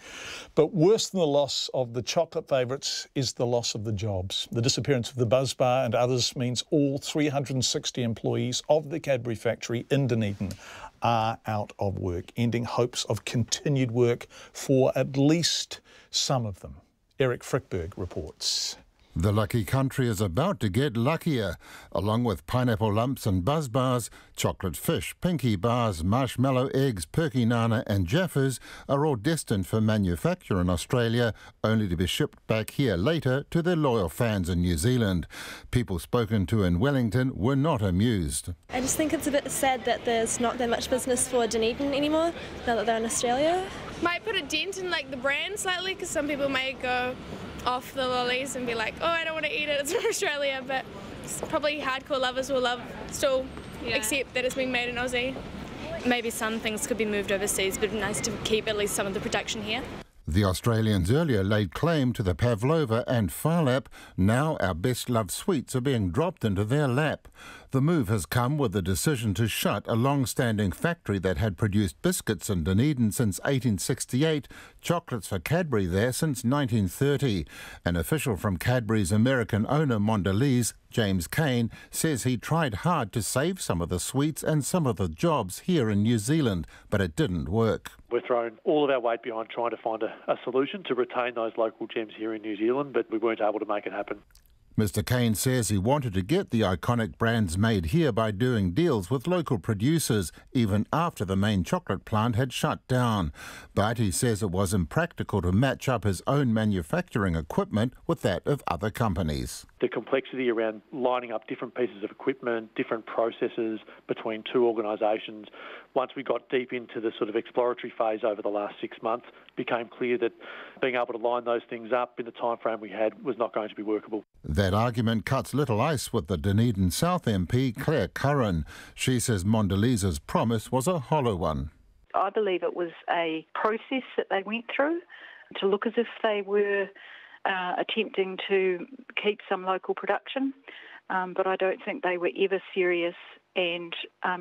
But worse than the loss of the chocolate favourites is the loss of the jobs. The disappearance of the Buzz Bar and others means all 360 employees of the Cadbury factory in Dunedin are out of work, ending hopes of continued work for at least some of them. Eric Frickberg reports. The lucky country is about to get luckier. Along with pineapple lumps and Buzz Bars, chocolate fish, pinky bars, marshmallow eggs, perky nana and Jaffas are all destined for manufacture in Australia, only to be shipped back here later to their loyal fans in New Zealand. People spoken to in Wellington were not amused. I just think it's a bit sad that there's not that much business for Dunedin anymore, now that they're in Australia. Might put a dent in like the brand slightly, because some people may go off the lollies and be like, oh, I don't want to eat it, it's from Australia, but probably hardcore lovers will still accept that it's being made in Aussie. Maybe some things could be moved overseas, but it'd be nice to keep at least some of the production here. The Australians earlier laid claim to the pavlova and farlap. Now our best-loved sweets are being dropped into their lap. The move has come with the decision to shut a long-standing factory that had produced biscuits in Dunedin since 1868, chocolates for Cadbury there since 1930. An official from Cadbury's American owner Mondelez, James Kane, says he tried hard to save some of the sweets and some of the jobs here in New Zealand, but it didn't work. We're throwing all of our weight behind trying to find a solution to retain those local gems here in New Zealand, but we weren't able to make it happen. Mr. Kane says he wanted to get the iconic brands made here by doing deals with local producers, even after the main chocolate plant had shut down. But he says it was impractical to match up his own manufacturing equipment with that of other companies. The complexity around lining up different pieces of equipment, different processes between two organisations, once we got deep into the sort of exploratory phase over the last 6 months, became clear that being able to line those things up in the time frame we had was not going to be workable. That argument cuts little ice with the Dunedin South MP, Claire Curran. She says Mondelez's promise was a hollow one. I believe it was a process that they went through to look as if they were attempting to keep some local production, but I don't think they were ever serious, and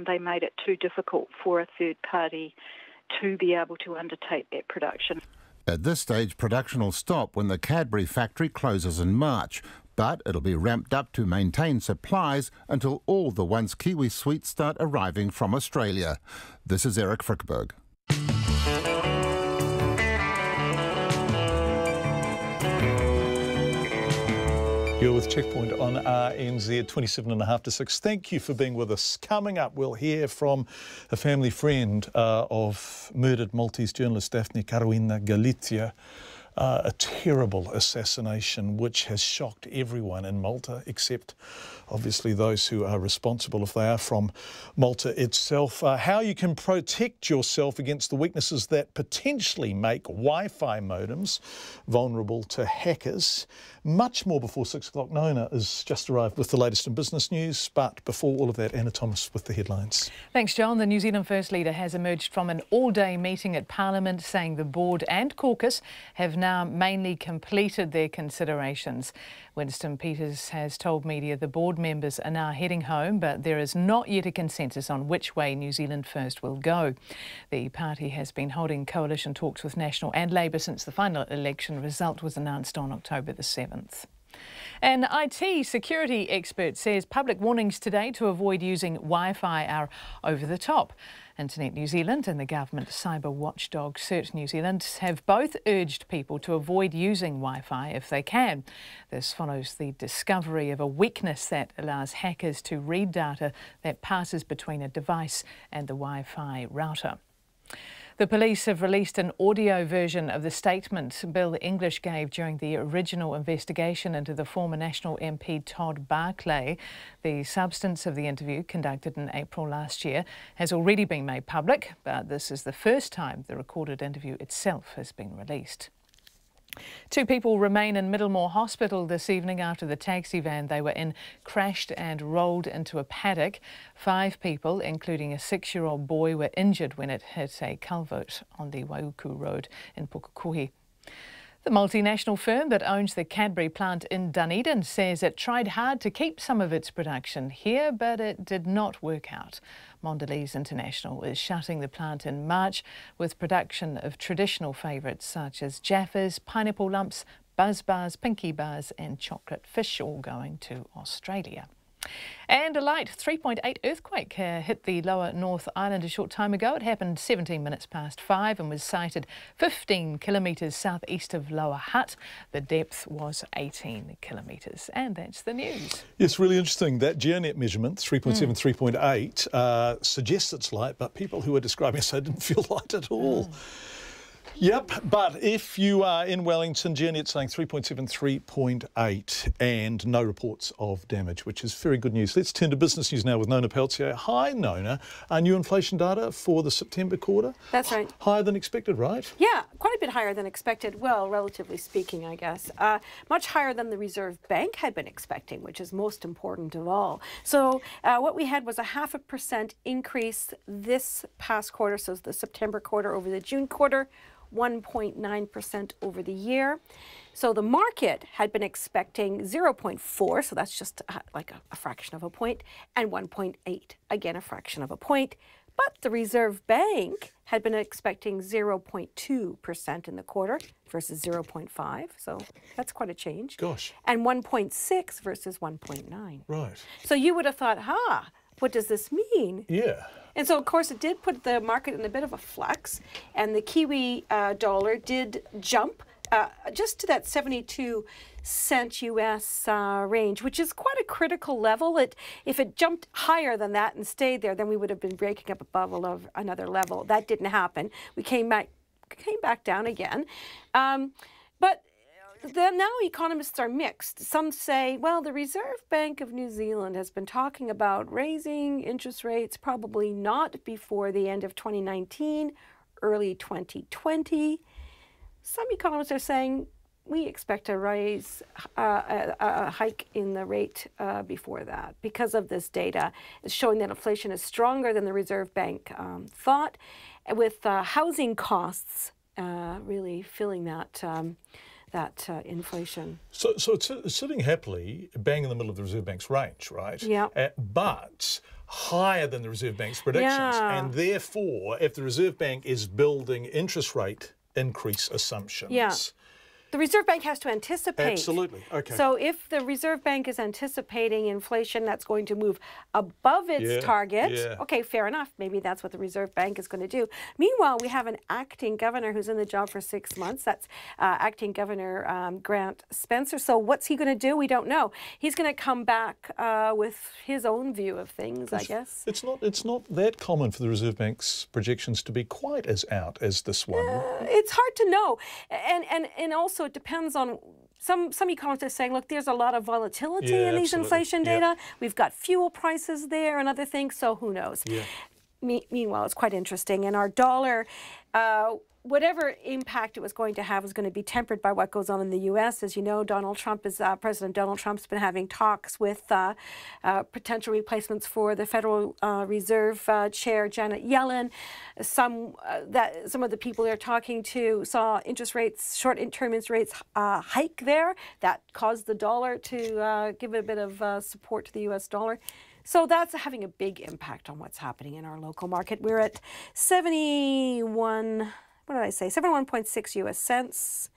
they made it too difficult for a third party to be able to undertake that production. At this stage, production will stop when the Cadbury factory closes in March, but it'll be ramped up to maintain supplies until all the once Kiwi sweets start arriving from Australia. This is Eric Frickberg. You're with Checkpoint on RNZ, 27.5 to 6. Thank you for being with us. Coming up, we'll hear from a family friend of murdered Maltese journalist Daphne Caruana Galizia. A terrible assassination which has shocked everyone in Malta, except obviously those who are responsible if they are from Malta itself. How you can protect yourself against the weaknesses that potentially make Wi-Fi modems vulnerable to hackers. Much more before 6 o'clock. Nona has just arrived with the latest in business news, but before all of that, Anna Thomas with the headlines. Thanks, John. The New Zealand First Leader has emerged from an all-day meeting at Parliament, saying the board and caucus have now mainly completed their considerations. Winston Peters has told media the board members are now heading home, but there is not yet a consensus on which way New Zealand First will go. The party has been holding coalition talks with National and Labour since the final election result was announced on October the 7th. An IT security expert says public warnings today to avoid using Wi-Fi are over the top. Internet New Zealand and the government cyber watchdog CERT New Zealand have both urged people to avoid using Wi-Fi if they can. This follows the discovery of a weakness that allows hackers to read data that passes between a device and the Wi-Fi router. The police have released an audio version of the statement Bill English gave during the original investigation into the former National MP Todd Barclay. The substance of the interview, conducted in April last year, has already been made public, but this is the first time the recorded interview itself has been released. 2 people remain in Middlemore Hospital this evening after the taxi van they were in crashed and rolled into a paddock. 5 people, including a 6-year-old boy, were injured when it hit a culvert on the Waiuku Road in Pukekohe. The multinational firm that owns the Cadbury plant in Dunedin says it tried hard to keep some of its production here, but it did not work out. Mondelez International is shutting the plant in March, with production of traditional favourites such as Jaffas, pineapple lumps, Buzz Bars, Pinky Bars and chocolate fish, all going to Australia. And a light 3.8 earthquake hit the lower North Island a short time ago. It happened 17 minutes past 5 and was sighted 15 kilometres southeast of Lower Hutt. The depth was 18 kilometres. And that's the news. Yes, really interesting. That geonet measurement, 3.7, 3.8, suggests it's light, but people who are describing it say it didn't feel light at all. Yep, but if you are in Wellington, GeoNet saying 3.7, 3.8 and no reports of damage, which is very good news. Let's turn to business news now with Nona Peltier. Hi, Nona. New inflation data for the September quarter? That's right. Higher than expected, right? Yeah, quite a bit higher than expected. Well, relatively speaking, I guess. Much higher than the Reserve Bank had been expecting, which is most important of all. So what we had was a 0.5% increase this past quarter, so the September quarter over the June quarter. 1.9% over the year. So the market had been expecting 0.4, so that's just like a fraction of a point, and 1.8, again a fraction of a point. But the Reserve Bank had been expecting 0.2% in the quarter versus 0.5, so that's quite a change. Gosh. And 1.6 versus 1.9. Right. So you would have thought, what does this mean? Yeah. And so, of course, it did put the market in a bit of a flux, and the Kiwi dollar did jump just to that 72 cent US range, which is quite a critical level. If it jumped higher than that and stayed there, then we would have been breaking up above another level. That didn't happen. We came back down again. But then now economists are mixed. Some say, well, the Reserve Bank of New Zealand has been talking about raising interest rates probably not before the end of 2019, early 2020. Some economists are saying we expect a rise, a hike in the rate before that because of this data. It's showing that inflation is stronger than the Reserve Bank thought, with housing costs really filling that inflation. So it's sitting happily bang in the middle of the Reserve Bank's range, right? Yeah. But higher than the Reserve Bank's predictions. Yeah. And therefore, if the Reserve Bank is building interest rate increase assumptions... Yeah. The Reserve Bank has to anticipate. Absolutely. Okay. So if the Reserve Bank is anticipating inflation that's going to move above its target, okay, fair enough. Maybe that's what the Reserve Bank is going to do. Meanwhile, we have an acting governor who's in the job for 6 months. That's acting Governor Grant Spencer. So what's he going to do? We don't know. He's going to come back with his own view of things, I guess. It's not that common for the Reserve Bank's projections to be quite as out as this one. It's hard to know. And also it depends on some economists are saying, look, there's a lot of volatility in these inflation data. We've got fuel prices there and other things, so who knows? Meanwhile, it's quite interesting. And our dollar, whatever impact it was going to have was going to be tempered by what goes on in the U.S. As you know, President Donald Trump's been having talks with potential replacements for the Federal Reserve Chair Janet Yellen. Some of the people they're talking to saw interest rates, short-term interest rates hike there. That caused the dollar to give a bit of support to the U.S. dollar. So that's having a big impact on what's happening in our local market. We're at 71.6 US cents,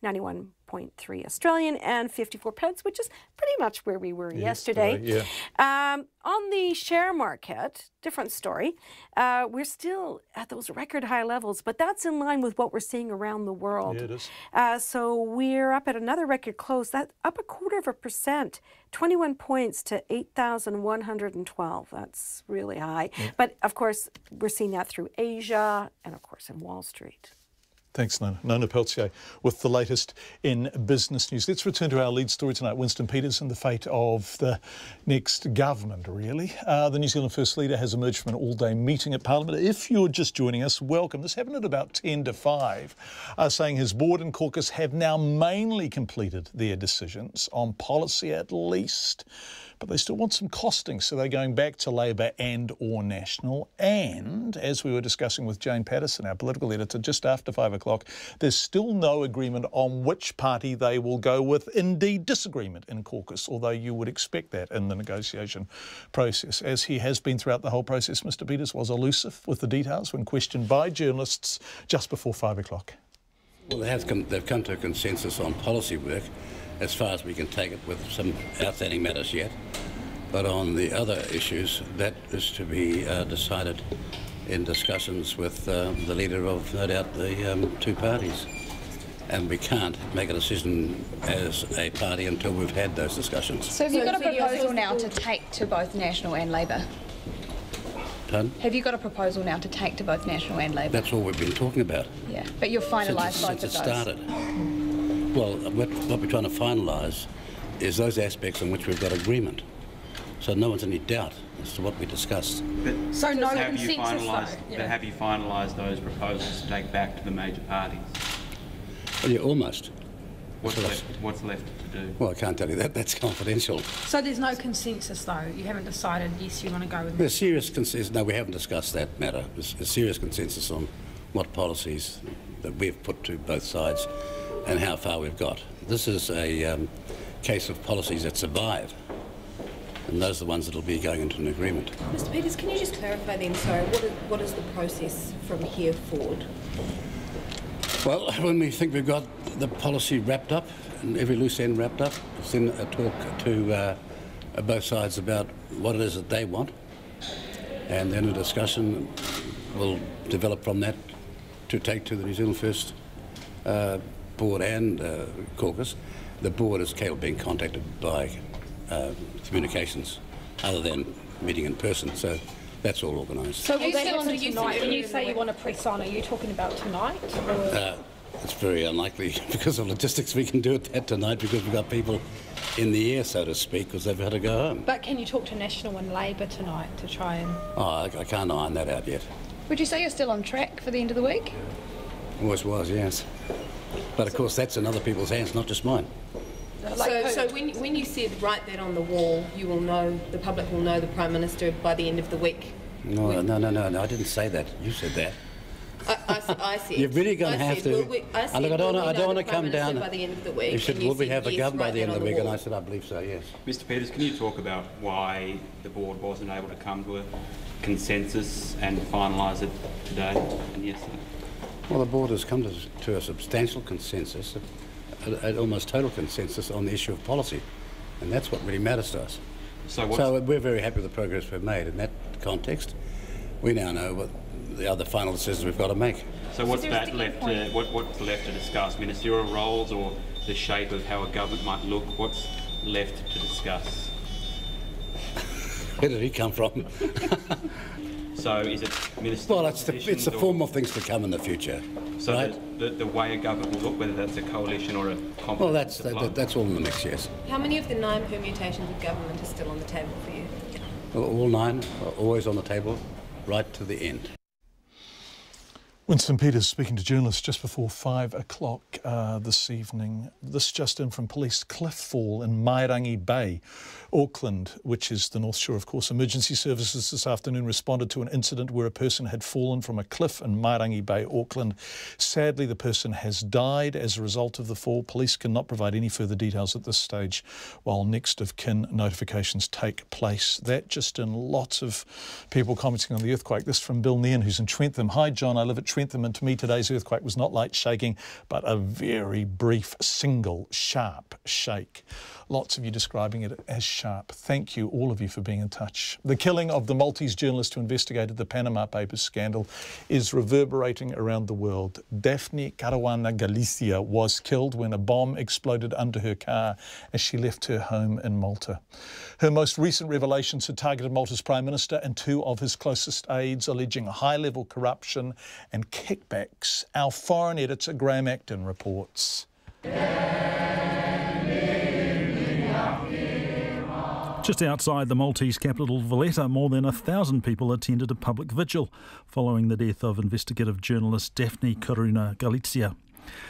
91.3 Australian, and 54 pence, which is pretty much where we were yesterday. On the share market, different story. We're still at those record high levels, but that's in line with what we're seeing around the world. Yeah, it is. So we're up at another record close, up 0.25%, 21 points to 8,112. That's really high. But of course, we're seeing that through Asia and of course in Wall Street. Thanks, Nona. Nona Peltier with the latest in business news. Let's return to our lead story tonight, Winston Peters and the fate of the next government, really. The New Zealand First Leader has emerged from an all-day meeting at Parliament. If you're just joining us, welcome. This happened at about 10 to 5, saying his board and caucus have now mainly completed their decisions on policy at least. but they still want some costings, so they're going back to Labour and or National. And, as we were discussing with Jane Patterson, our political editor, just after 5 o'clock, there's still no agreement on which party they will go with, indeed disagreement in caucus, although you would expect that in the negotiation process. As he has been throughout the whole process, Mr Peters was elusive with the details when questioned by journalists just before 5 o'clock. Well, they've come to a consensus on policy work, as far as we can take it, with some outstanding matters yet. But on the other issues, that is to be decided in discussions with the leader of, no doubt, the two parties. And we can't make a decision as a party until we've had those discussions. So have you got a proposal now to take to both National and Labour? Pardon? Have you got a proposal now to take to both National and Labour? That's all we've been talking about. Yeah, but you've finalised both of those. Since it started. Well, what we're trying to finalise is those aspects on which we've got agreement. So no one's in any doubt as to what we discussed. But so no have consensus, you finalised? though? But have you finalised those proposals to take back to the major parties? Well, yeah, almost. What's left to do? Well, I can't tell you that. That's confidential. So there's no consensus, though? You haven't decided, yes, you want to go with... There's serious consensus. No, we haven't discussed that matter. There's a serious consensus on what policies that we've put to both sides and how far we've got. This is a case of policies that survive, and those are the ones that will be going into an agreement. Mr Peters, can you just clarify then, so what is the process from here forward? Well, when we think we've got the policy wrapped up and every loose end wrapped up, it's then a talk to both sides about what it is that they want, and then a discussion will develop from that to take to the New Zealand First board and caucus. The board is capable of being contacted by communications other than meeting in person, so that's all organised. So will that happen tonight? When you say you want to press on, are you talking about tonight? Or? It's very unlikely because of logistics we can do that tonight, because we've got people in the air, so to speak, because they've had to go home. But can you talk to National and Labour tonight to try and... Oh, I can't iron that out yet. Would you say you're still on track for the end of the week? Always was, yes. But of course that's in other people's hands, not just mine. So when you said write that on the wall, you will know, the public will know the Prime Minister by the end of the week. No, I didn't say that. You said that. I said. You're really going to have to. Look, I don't want to come down. By the end of the week. You said, will we have a government by the end of the week? And I said, I believe so, yes. Mr Peters, can you talk about why the board wasn't able to come to a consensus and finalise it today and yesterday? Well, the board has come to a substantial consensus, an almost total consensus on the issue of policy, and that's what really matters to us. So we're very happy with the progress we've made in that context. We now know what the other final decisions we've got to make. So what's left to discuss? Ministerial roles or the shape of how a government might look? What's left to discuss? Where did he come from? So is it ministerial? Well, it's the form of things to come in the future. So right? the way a government will look, whether that's a coalition or a compromise. Well, that's all in the mix, yes. How many of the 9 permutations of government are still on the table for you? Well, all 9 are always on the table, right to the end. Winston Peters speaking to journalists just before 5 o'clock this evening. This just in from police: cliff fall in Mairangi Bay, Auckland, which is the North Shore, of course. Emergency services this afternoon responded to an incident where a person had fallen from a cliff in Mairangi Bay, Auckland. Sadly, the person has died as a result of the fall. Police cannot provide any further details at this stage while next of kin notifications take place. That just in, lots of people commenting on the earthquake. This from Bill Nairn, who's in Trentham. Hi, John, I live at Trentham, and to me today's earthquake was not light shaking, but a very brief, single, sharp shake. Lots of you describing it as sharp. Thank you, all of you, for being in touch. The killing of the Maltese journalist who investigated the Panama Papers scandal is reverberating around the world. Daphne Caruana Galizia was killed when a bomb exploded under her car as she left her home in Malta. Her most recent revelations had targeted Malta's Prime Minister and 2 of his closest aides, alleging high-level corruption and kickbacks. Our foreign editor, Graham Acton, reports. Just outside the Maltese capital Valletta, more than 1,000 people attended a public vigil following the death of investigative journalist Daphne Caruana Galizia.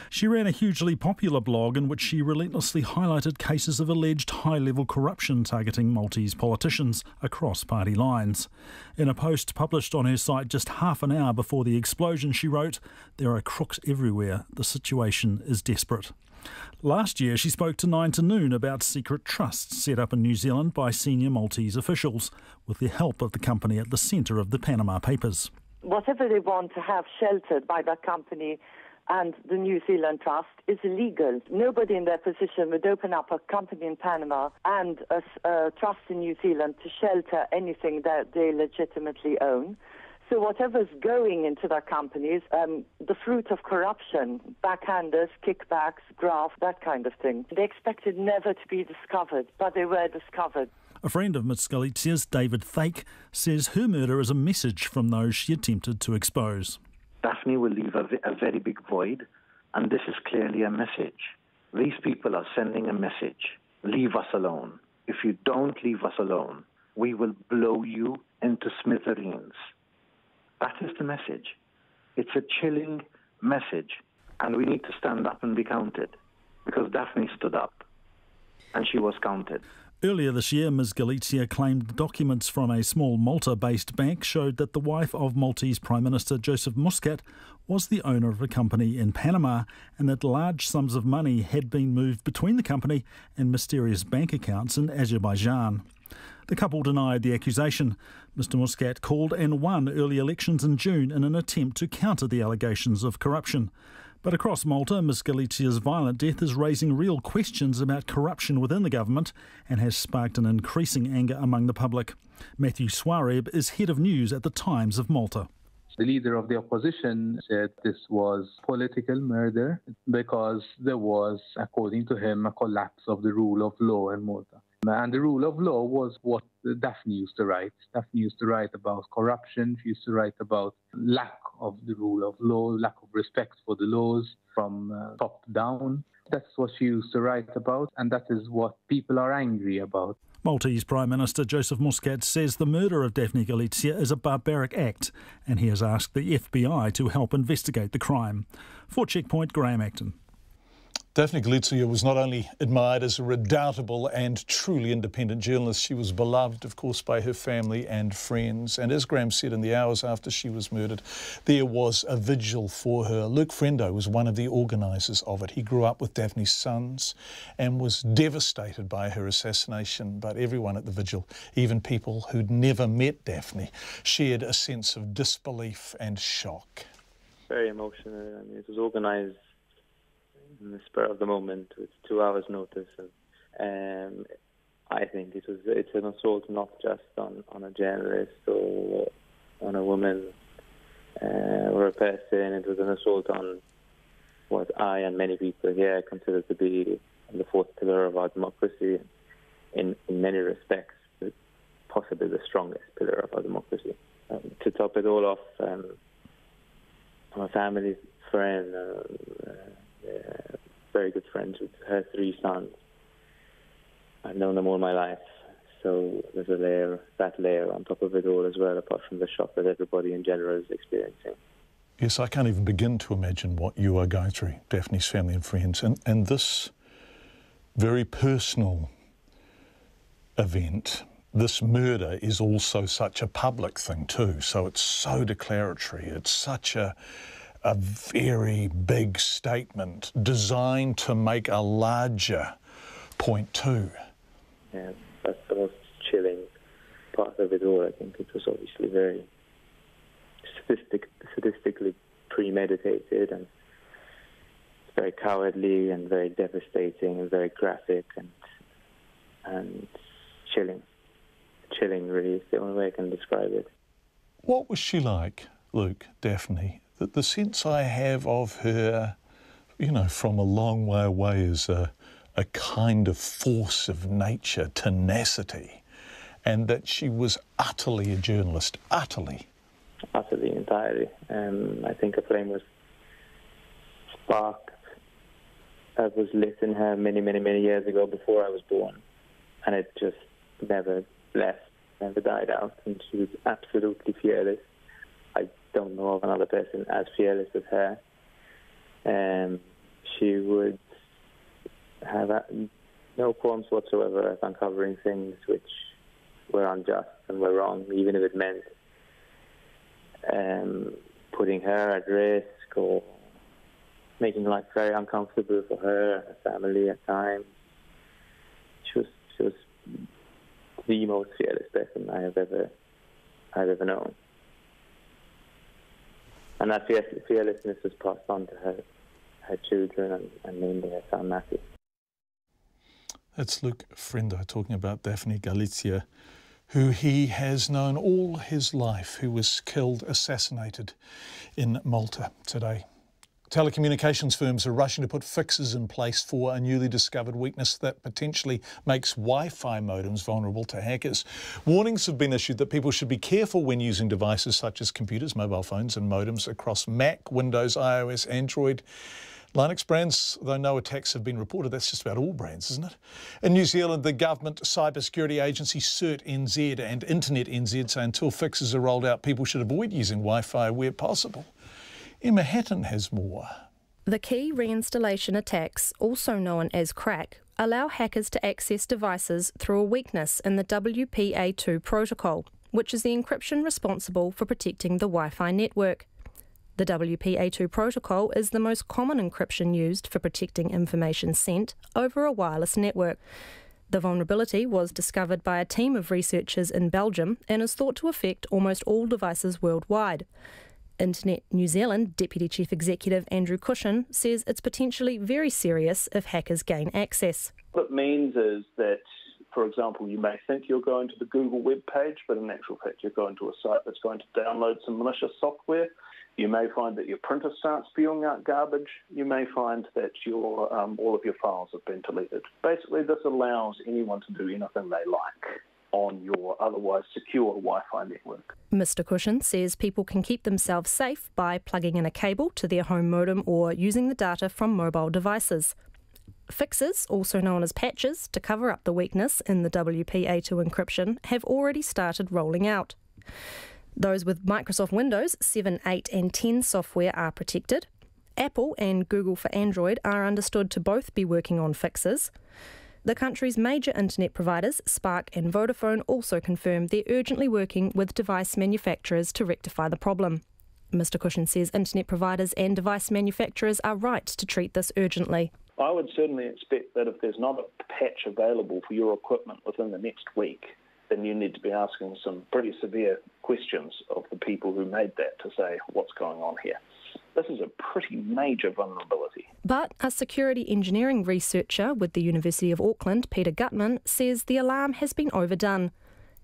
She ran a hugely popular blog in which she relentlessly highlighted cases of alleged high-level corruption targeting Maltese politicians across party lines. In a post published on her site just half an hour before the explosion, she wrote, "There are crooks everywhere. The situation is desperate." Last year, she spoke to 9 to Noon about secret trusts set up in New Zealand by senior Maltese officials, with the help of the company at the centre of the Panama Papers. Whatever they want to have sheltered by that company and the New Zealand Trust is illegal. Nobody in their position would open up a company in Panama and a trust in New Zealand to shelter anything that they legitimately own. So whatever's going into their companies, the fruit of corruption, backhanders, kickbacks, graft, that kind of thing, they expected never to be discovered, but they were discovered. A friend of Ms Galicia's, David Thake, says her murder is a message from those she attempted to expose. Daphne will leave a very big void, and this is clearly a message. These people are sending a message. Leave us alone. If you don't leave us alone, we will blow you into smithereens. That is the message. It's a chilling message, and we need to stand up and be counted, because Daphne stood up, and she was counted. Earlier this year, Ms Galizia claimed documents from a small Malta-based bank showed that the wife of Maltese Prime Minister Joseph Muscat was the owner of a company in Panama and that large sums of money had been moved between the company and mysterious bank accounts in Azerbaijan. The couple denied the accusation. Mr Muscat called and won early elections in June in an attempt to counter the allegations of corruption. But across Malta, Ms Galicia's violent death is raising real questions about corruption within the government and has sparked an increasing anger among the public. Matthew Swareb is head of news at the Times of Malta. The leader of the opposition said this was political murder because there was, according to him, a collapse of the rule of law in Malta. And the rule of law was what Daphne used to write. Daphne used to write about corruption. She used to write about lack of the rule of law, lack of respect for the laws from top down. That's what she used to write about, and that is what people are angry about. Maltese Prime Minister Joseph Muscat says the murder of Daphne Galizia is a barbaric act, and he has asked the FBI to help investigate the crime. For Checkpoint, Graham Acton. Daphne Galizia was not only admired as a redoubtable and truly independent journalist, she was beloved, of course, by her family and friends. And as Graham said, in the hours after she was murdered, there was a vigil for her. Luke Friendo was one of the organisers of it. He grew up with Daphne's sons and was devastated by her assassination. But everyone at the vigil, even people who'd never met Daphne, shared a sense of disbelief and shock. Very emotional. I mean, it was organised in the spur of the moment with 2 hours notice, and I think it's an assault not just on a journalist or on a woman or a person. It was an assault on what I and many people here consider to be the fourth pillar of our democracy in many respects, possibly the strongest pillar of our democracy. To top it all off, I'm a family friend, very good friends with her 3 sons. I've known them all my life, so there's that layer on top of it all as well, apart from the shock that everybody in general is experiencing. Yes, I can't even begin to imagine what you are going through, Daphne's family and friends, and this very personal event, this murder, is also such a public thing too, so it's so declaratory, it's such a very big statement designed to make a larger point too. Yeah, that's the most chilling part of it all. I think it was obviously very sadistically premeditated and very cowardly and very devastating and very graphic and chilling. Chilling, really, is the only way I can describe it. What was she like, Luke, Daphne? The sense I have of her, from a long way away, is a kind of force of nature, tenacity, and that she was utterly a journalist, utterly. Utterly, entirely. I think a flame was sparked, was lit in her many, many, many years ago before I was born, and it just never left, never died out, and she was absolutely fearless. I don't know of another person as fearless as her. She would have no qualms whatsoever at uncovering things which were unjust and were wrong, even if it meant putting her at risk or making life very uncomfortable for her and her family at times. She was the most fearless person I've ever known. And that fearlessness was passed on to her children and mainly her son Matthew. That's Luke Frendo talking about Daphne Galizia, who he has known all his life, who was killed, assassinated in Malta today. Telecommunications firms are rushing to put fixes in place for a newly discovered weakness that potentially makes Wi-Fi modems vulnerable to hackers. Warnings have been issued that people should be careful when using devices such as computers, mobile phones and modems across Mac, Windows, iOS, Android, Linux brands, though no attacks have been reported. That's just about all brands, isn't it? In New Zealand, the government cybersecurity agency CERT NZ and Internet NZ say until fixes are rolled out, people should avoid using Wi-Fi where possible. Emma Hatton has more. The key reinstallation attacks, also known as crack, allow hackers to access devices through a weakness in the WPA2 protocol, which is the encryption responsible for protecting the Wi-Fi network. The WPA2 protocol is the most common encryption used for protecting information sent over a wireless network. The vulnerability was discovered by a team of researchers in Belgium and is thought to affect almost all devices worldwide. Internet New Zealand Deputy Chief Executive Andrew Cushion says it's potentially very serious if hackers gain access. What it means is that, for example, you may think you're going to the Google web page, but in actual fact you're going to a site that's going to download some malicious software. You may find that your printer starts spewing out garbage. You may find that all of your files have been deleted. Basically, this allows anyone to do anything they like on your otherwise secure Wi-Fi network. Mr. Cushion says people can keep themselves safe by plugging in a cable to their home modem or using the data from mobile devices. Fixes, also known as patches, to cover up the weakness in the WPA2 encryption have already started rolling out. Those with Microsoft Windows 7, 8 and 10 software are protected. Apple and Google for Android are understood to both be working on fixes. The country's major internet providers, Spark and Vodafone, also confirmed they're urgently working with device manufacturers to rectify the problem. Mr. Cushion says internet providers and device manufacturers are right to treat this urgently. I would certainly expect that if there's not a patch available for your equipment within the next week, then you need to be asking some pretty severe questions of the people who made that to say what's going on here. This is a pretty major vulnerability. But a security engineering researcher with the University of Auckland, Peter Gutman, says the alarm has been overdone.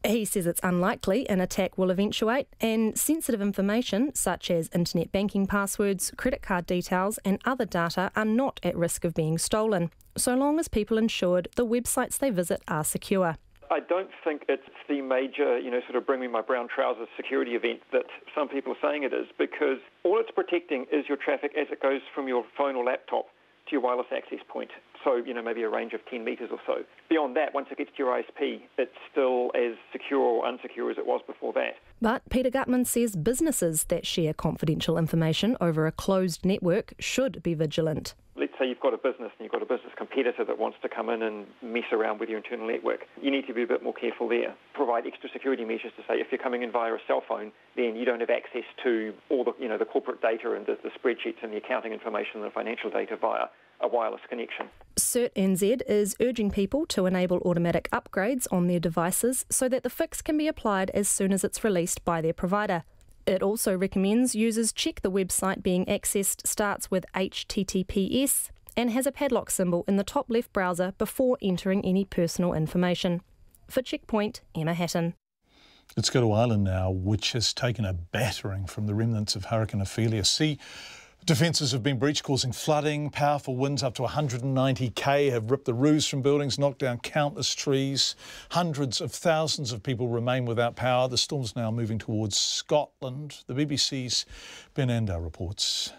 He says it's unlikely an attack will eventuate, and sensitive information such as internet banking passwords, credit card details and other data are not at risk of being stolen, so long as people ensured the websites they visit are secure. I don't think it's the major, sort of bring me my brown trousers security event that some people are saying it is, because all it's protecting is your traffic as it goes from your phone or laptop to your wireless access point. So, maybe a range of 10 metres or so. Beyond that, once it gets to your ISP, it's still as secure or unsecure as it was before that. But Peter Gutman says businesses that share confidential information over a closed network should be vigilant. Let's say you've got a business and you've got a business competitor that wants to come in and mess around with your internal network. You need to be a bit more careful there. Provide extra security measures to say if you're coming in via a cell phone, then you don't have access to all the, the corporate data and the spreadsheets and the accounting information and the financial data via a wireless connection. CERT NZ is urging people to enable automatic upgrades on their devices so that the fix can be applied as soon as it's released by their provider. It also recommends users check the website being accessed starts with HTTPS and has a padlock symbol in the top left browser before entering any personal information. For Checkpoint, Emma Hatton. Let's go to Ireland now, which has taken a battering from the remnants of Hurricane Ophelia. Sea defences have been breached, causing flooding. Powerful winds up to 190 km have ripped the roofs from buildings, knocked down countless trees. Hundreds of thousands of people remain without power. The storm's now moving towards Scotland. The BBC's Ben Ender reports.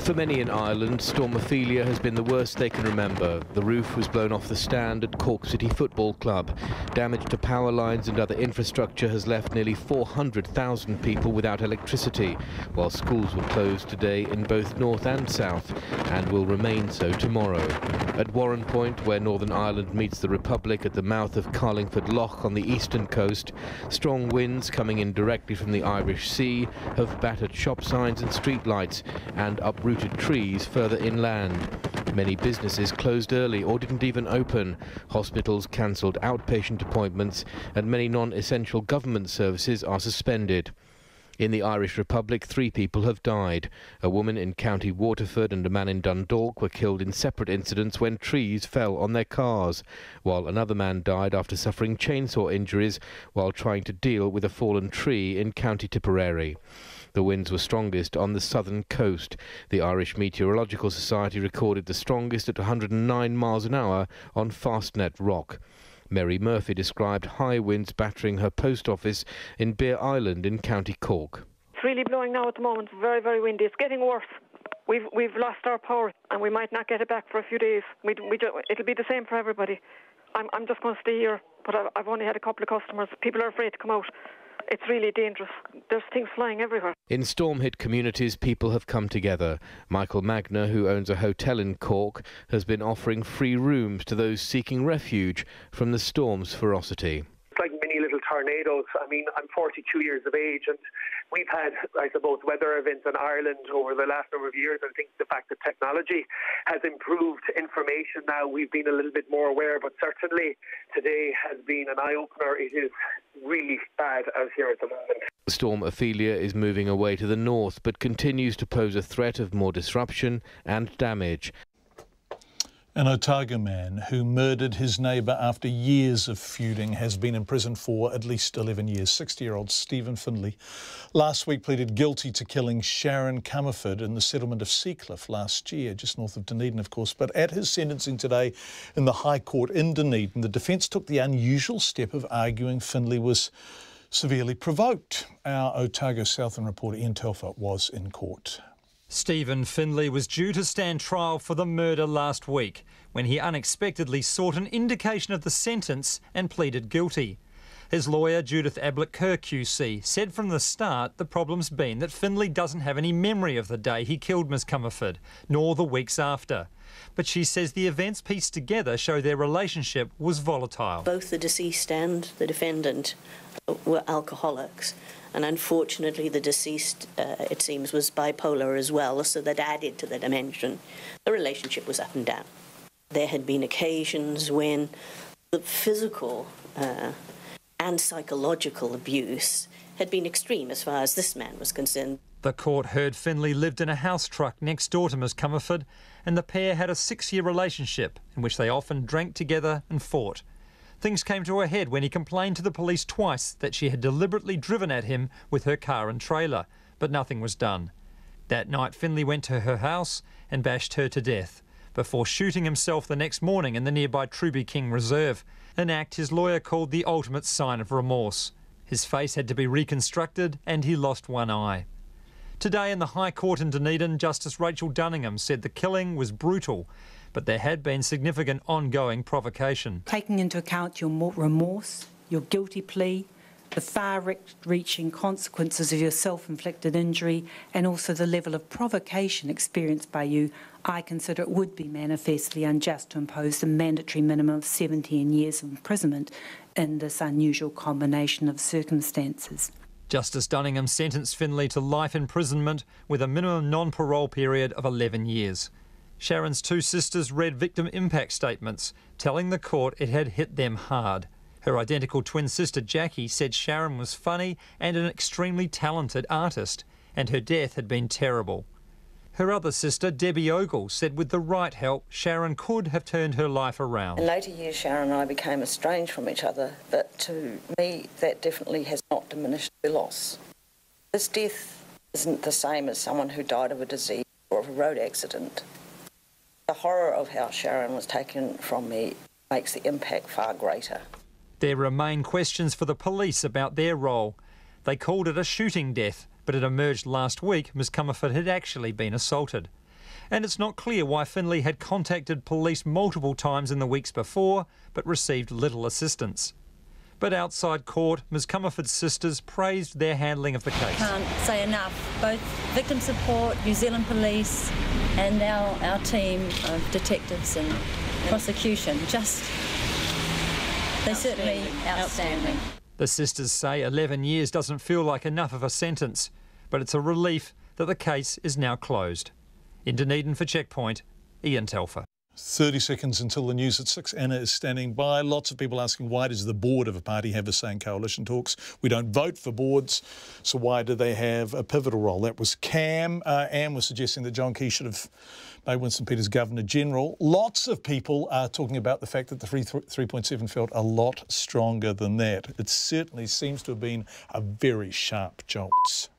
For many in Ireland, Storm Ophelia has been the worst they can remember. The roof was blown off the stand at Cork City Football Club. Damage to power lines and other infrastructure has left nearly 400,000 people without electricity, while schools were closed today in both north and south, and will remain so tomorrow. At Warren Point, where Northern Ireland meets the Republic at the mouth of Carlingford Lough on the eastern coast, strong winds coming in directly from the Irish Sea have battered shop signs and street lights and uprooted trees further inland. Many businesses closed early or didn't even open. Hospitals cancelled outpatient appointments and many non-essential government services are suspended. In the Irish Republic, 3 people have died. A woman in County Waterford and a man in Dundalk were killed in separate incidents when trees fell on their cars, while another man died after suffering chainsaw injuries while trying to deal with a fallen tree in County Tipperary. The winds were strongest on the southern coast. The Irish Meteorological Society recorded the strongest at 109 miles an hour on Fastnet Rock. Mary Murphy described high winds battering her post office in Bear Island in County Cork. It's really blowing now at the moment, very, very windy. It's getting worse. We've lost our power and we might not get it back for a few days. It'll be the same for everybody. I'm just going to stay here, but I've only had a couple of customers. People are afraid to come out. It's really dangerous. There's things flying everywhere. In storm-hit communities, people have come together. Michael Magner, who owns a hotel in Cork, has been offering free rooms to those seeking refuge from the storm's ferocity. It's like many little tornadoes. I mean, I'm 42 years of age and we've had, I suppose, weather events in Ireland over the last number of years. I think the fact that technology has improved information now, we've been a little bit more aware, but certainly today has been an eye-opener. It is really bad out here at the moment. Storm Ophelia is moving away to the north, but continues to pose a threat of more disruption and damage. An Otago man who murdered his neighbour after years of feuding has been in prison for at least 11 years. 60-year-old Stephen Findlay last week pleaded guilty to killing Sharon Comerford in the settlement of Seacliff last year, just north of Dunedin, of course. But at his sentencing today in the High Court in Dunedin, the defence took the unusual step of arguing Findlay was severely provoked. Our Otago Southern reporter Ian Telfer was in court. Stephen Findlay was due to stand trial for the murder last week when he unexpectedly sought an indication of the sentence and pleaded guilty. His lawyer, Judith Ablett-Kerr QC, said from the start the problem's been that Findlay doesn't have any memory of the day he killed Ms Comerford, nor the weeks after. But she says the events pieced together show their relationship was volatile. Both the deceased and the defendant were alcoholics. And unfortunately, the deceased, it seems, was bipolar as well, so that added to the dimension. The relationship was up and down. There had been occasions when the physical and psychological abuse had been extreme as far as this man was concerned. The court heard Findlay lived in a house truck next door to Ms Comerford, and the pair had a 6-year relationship in which they often drank together and fought. Things came to a head when he complained to the police twice that she had deliberately driven at him with her car and trailer, but nothing was done. That night, Findlay went to her house and bashed her to death, before shooting himself the next morning in the nearby Truby King Reserve, an act his lawyer called the ultimate sign of remorse. His face had to be reconstructed and he lost one eye. Today in the High Court in Dunedin, Justice Rachel Dunningham said the killing was brutal, but there had been significant ongoing provocation. Taking into account your remorse, your guilty plea, the far-reaching consequences of your self-inflicted injury, and also the level of provocation experienced by you, I consider it would be manifestly unjust to impose the mandatory minimum of 17 years of imprisonment in this unusual combination of circumstances. Justice Dunningham sentenced Findlay to life imprisonment with a minimum non-parole period of 11 years. Sharon's 2 sisters read victim impact statements, telling the court it had hit them hard. Her identical twin sister Jackie said Sharon was funny and an extremely talented artist, and her death had been terrible. Her other sister, Debbie Ogle, said with the right help, Sharon could have turned her life around. In later years, Sharon and I became estranged from each other, but to me, that definitely has not diminished the loss. This death isn't the same as someone who died of a disease or of a road accident. The horror of how Sharon was taken from me makes the impact far greater. There remain questions for the police about their role. They called it a shooting death, but it emerged last week Ms Comerford had actually been assaulted. And it's not clear why Finlay had contacted police multiple times in the weeks before, but received little assistance. But outside court, Ms Comerford's sisters praised their handling of the case. Can't say enough. Both victim support, New Zealand Police and now our team of detectives and prosecution, they're certainly outstanding. The sisters say 11 years doesn't feel like enough of a sentence, but it's a relief that the case is now closed. In Dunedin for Checkpoint, Ian Telfer. 30 seconds until the news at 6. Anna is standing by. Lots of people asking, why does the board of a party have a say in coalition talks? We don't vote for boards, so why do they have a pivotal role? That was Cam. Anne was suggesting that John Key should have made Winston Peters Governor-General. Lots of people are talking about the fact that the 3.7 felt a lot stronger than that. It certainly seems to have been a very sharp jolt.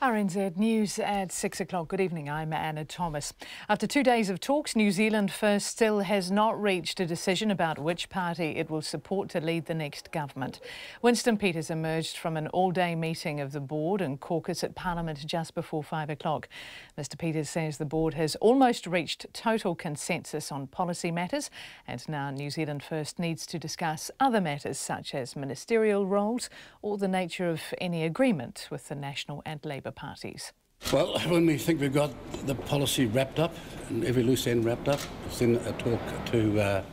RNZ News at 6 o'clock. Good evening, I'm Anna Thomas. After 2 days of talks, New Zealand First still has not reached a decision about which party it will support to lead the next government. Winston Peters emerged from an all-day meeting of the board and caucus at Parliament just before 5 o'clock. Mr Peters says the board has almost reached total consensus on policy matters, and now New Zealand First needs to discuss other matters such as ministerial roles or the nature of any agreement with the National and Labour parties. Well, when we think we've got the policy wrapped up and every loose end wrapped up, then a talk to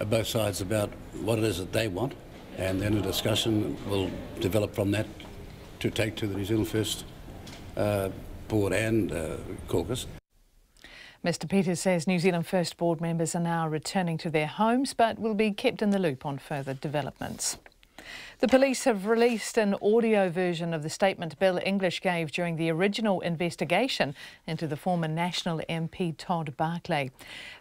both sides about what it is that they want, and then a discussion will develop from that to take to the New Zealand First board and caucus. Mr Peters says New Zealand First board members are now returning to their homes but will be kept in the loop on further developments. The police have released an audio version of the statement Bill English gave during the original investigation into the former National MP Todd Barclay.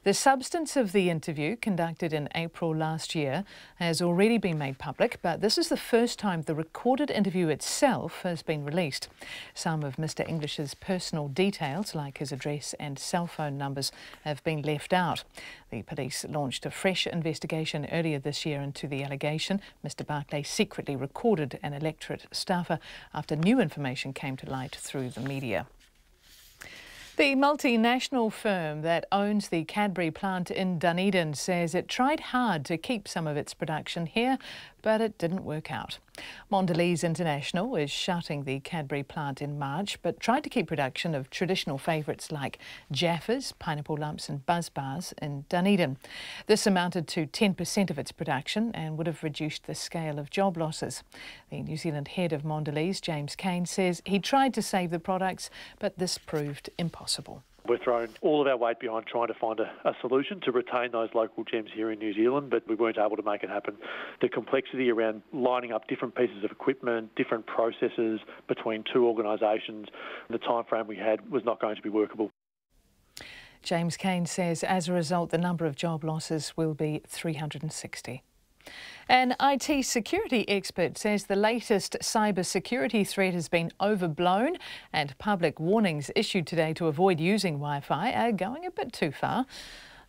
The substance of the interview, conducted in April last year, has already been made public, but this is the first time the recorded interview itself has been released. Some of Mr English's personal details, like his address and cell phone numbers, have been left out. The police launched a fresh investigation earlier this year into the allegation Mr Barclay secretly recorded an electorate staffer after new information came to light through the media. The multinational firm that owns the Cadbury plant in Dunedin says it tried hard to keep some of its production here, but it didn't work out. Mondelez International is shutting the Cadbury plant in March, but tried to keep production of traditional favourites like Jaffas, pineapple lumps and Buzz Bars in Dunedin. This amounted to 10% of its production and would have reduced the scale of job losses. The New Zealand head of Mondelez, James Kane, says he tried to save the products, but this proved impossible. We're throwing all of our weight behind trying to find a solution to retain those local gems here in New Zealand, but we weren't able to make it happen. The complexity around lining up different pieces of equipment, different processes between two organisations, the time frame we had was not going to be workable. James Kane says as a result the number of job losses will be 360. An IT security expert says the latest cybersecurity threat has been overblown and public warnings issued today to avoid using Wi-Fi are going a bit too far.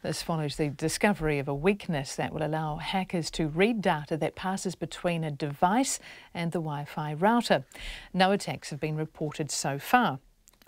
This follows the discovery of a weakness that will allow hackers to read data that passes between a device and the Wi-Fi router. No attacks have been reported so far.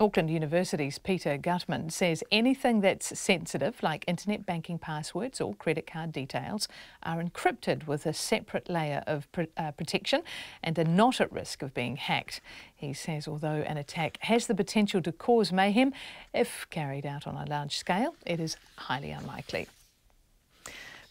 Auckland University's Peter Gutman says anything that's sensitive, like internet banking passwords or credit card details, are encrypted with a separate layer of protection and are not at risk of being hacked. He says although an attack has the potential to cause mayhem, if carried out on a large scale, it is highly unlikely.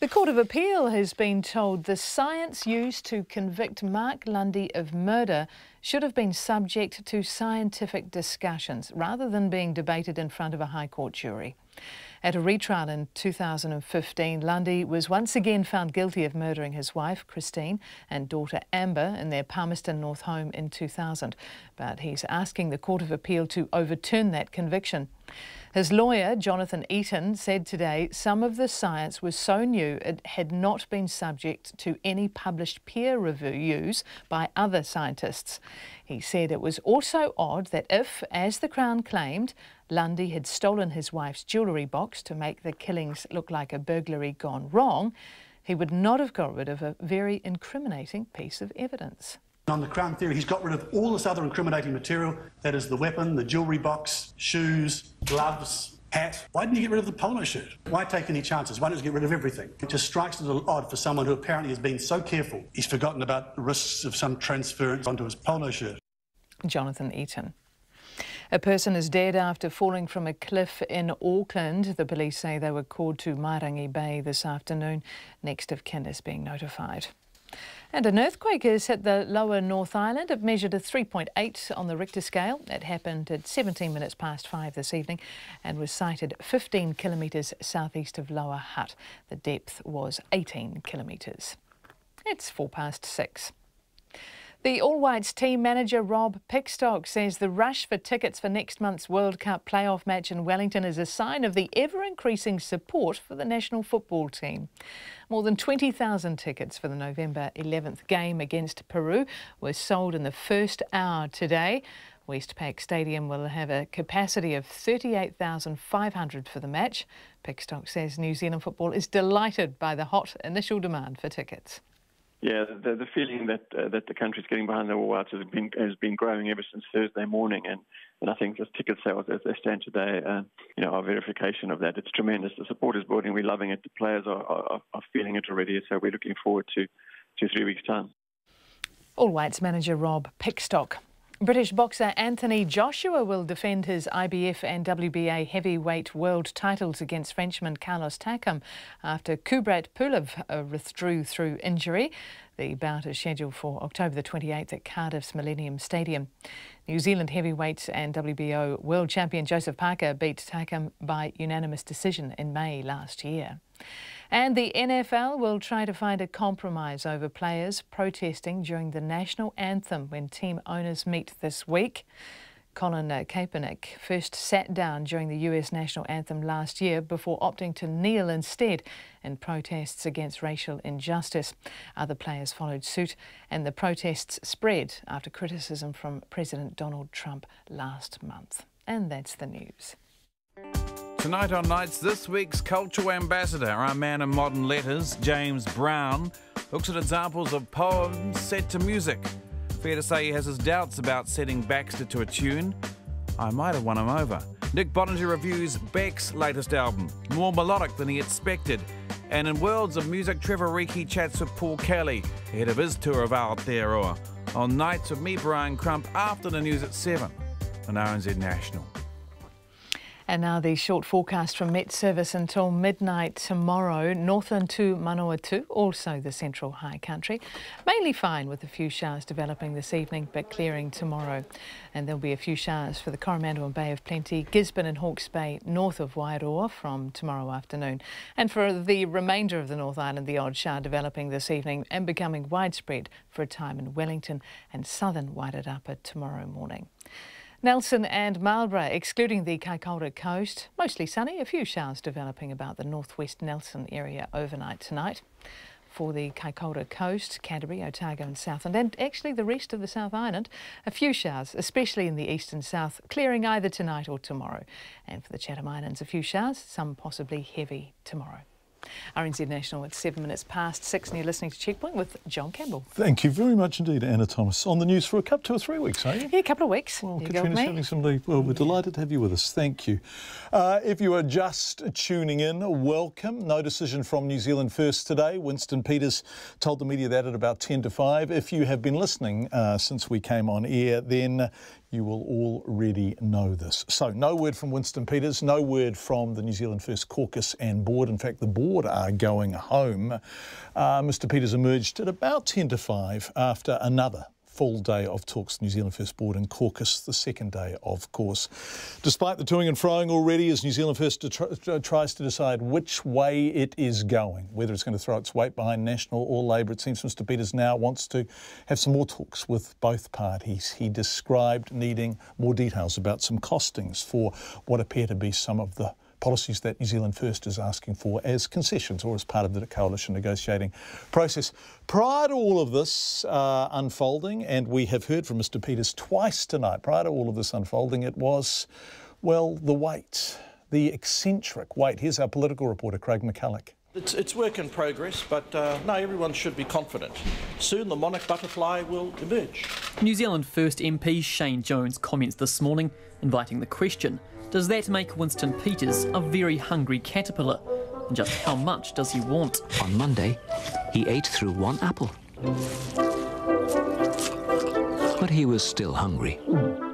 The Court of Appeal has been told the science used to convict Mark Lundy of murder should have been subject to scientific discussions rather than being debated in front of a High Court jury. At a retrial in 2015, Lundy was once again found guilty of murdering his wife, Christine, and daughter, Amber, in their Palmerston North home in 2000. But he's asking the Court of Appeal to overturn that conviction. His lawyer, Jonathan Eaton, said today some of the science was so new it had not been subject to any published peer reviews by other scientists. He said it was also odd that if, as the Crown claimed, Lundy had stolen his wife's jewellery box to make the killings look like a burglary gone wrong, he would not have got rid of a very incriminating piece of evidence. On the Crown theory, he's got rid of all this other incriminating material, that is the weapon, the jewellery box, shoes, gloves, hat. Why didn't you get rid of the polo shirt? Why take any chances? Why don't you get rid of everything? It just strikes a little odd for someone who apparently has been so careful. He's forgotten about the risks of some transference onto his polo shirt. Jonathan Eaton. A person is dead after falling from a cliff in Auckland. The police say they were called to Mairangi Bay this afternoon. Next of kin is being notified. And an earthquake has hit the lower North Island. It measured a 3.8 on the Richter scale. It happened at 17 minutes past 5 this evening and was sighted 15 kilometres southeast of Lower Hutt. The depth was 18 kilometres. It's 6:04. The All Whites team manager Rob Pickstock says the rush for tickets for next month's World Cup playoff match in Wellington is a sign of the ever-increasing support for the national football team. More than 20,000 tickets for the November 11th game against Peru were sold in the first hour today. Westpac Stadium will have a capacity of 38,500 for the match. Pickstock says New Zealand football is delighted by the hot initial demand for tickets. Yeah, the feeling that the country's getting behind the All Whites has been growing ever since Thursday morning, and I think the ticket sales as they stand today, are verification of that. It's tremendous. The support is building. We're loving it. The players are feeling it already. So we're looking forward to 3 weeks' time. All Whites manager Rob Pickstock. British boxer Anthony Joshua will defend his IBF and WBA heavyweight world titles against Frenchman Carlos Takam after Kubrat Pulev withdrew through injury. The bout is scheduled for October the 28th at Cardiff's Millennium Stadium. New Zealand heavyweight and WBO world champion Joseph Parker beat Takam by unanimous decision in May last year. And the NFL will try to find a compromise over players protesting during the national anthem when team owners meet this week. Colin Kaepernick first sat down during the US national anthem last year before opting to kneel instead in protests against racial injustice. Other players followed suit and the protests spread after criticism from President Donald Trump last month. And that's the news. Tonight on Nights, this week's cultural ambassador, our man of modern letters, James Brown, looks at examples of poems set to music. Fair to say he has his doubts about setting Baxter to a tune. I might have won him over. Nick Bonninger reviews Beck's latest album, more melodic than he expected. And in Worlds of Music, Trevor Reiki chats with Paul Kelly ahead of his tour of Aotearoa. On Nights with me, Brian Crump, after the news at 7 on RNZ National. And now the short forecast from Met Service until midnight tomorrow. Northland to Manawatu, also the central high country. Mainly fine with a few showers developing this evening, but clearing tomorrow. And there'll be a few showers for the Coromandel and Bay of Plenty, Gisborne and Hawke's Bay north of Wairoa from tomorrow afternoon. And for the remainder of the North Island, the odd shower developing this evening and becoming widespread for a time in Wellington and southern Wairarapa tomorrow morning. Nelson and Marlborough, excluding the Kaikoura coast, mostly sunny, a few showers developing about the northwest Nelson area overnight tonight. For the Kaikoura coast, Cadbury, Otago and Southland, and actually the rest of the South Island, a few showers, especially in the east and south, clearing either tonight or tomorrow. And for the Chatham Islands, a few showers, some possibly heavy tomorrow. RNZ National at 7 minutes past 6 and you're listening to Checkpoint with John Campbell. Thank you very much indeed, Anna Thomas. On the news for a couple, 2 or 3 weeks, are you? Yeah, a couple of weeks. Well, Katrina's having some leave. Well, we're delighted to have you with us. Thank you. If you are just tuning in, welcome. No decision from New Zealand First today. Winston Peters told the media that at about 10 to 5. If you have been listening since we came on air, then you will already know this. So no word from Winston Peters, no word from the New Zealand First caucus and board. In fact, the board are going home. Mr Peters emerged at about 10 to 5 after another full day of talks, New Zealand First board and caucus, the second day, of course. Despite the toing and froing already as New Zealand First tries to decide which way it is going, whether it's going to throw its weight behind National or Labour, it seems Mr Peters now wants to have some more talks with both parties. He described needing more details about some costings for what appear to be some of the policies that New Zealand First is asking for as concessions or as part of the coalition negotiating process. Prior to all of this unfolding, and we have heard from Mr Peters twice tonight, prior to all of this unfolding, it was, well, the weight, the eccentric weight. Here's our political reporter, Craig McCulloch. It's work in progress, but no, everyone should be confident. Soon the monarch butterfly will emerge. New Zealand First MP Shane Jones comments this morning, inviting the question, does that make Winston Peters a very hungry caterpillar? And just how much does he want? On Monday, he ate through one apple. But he was still hungry.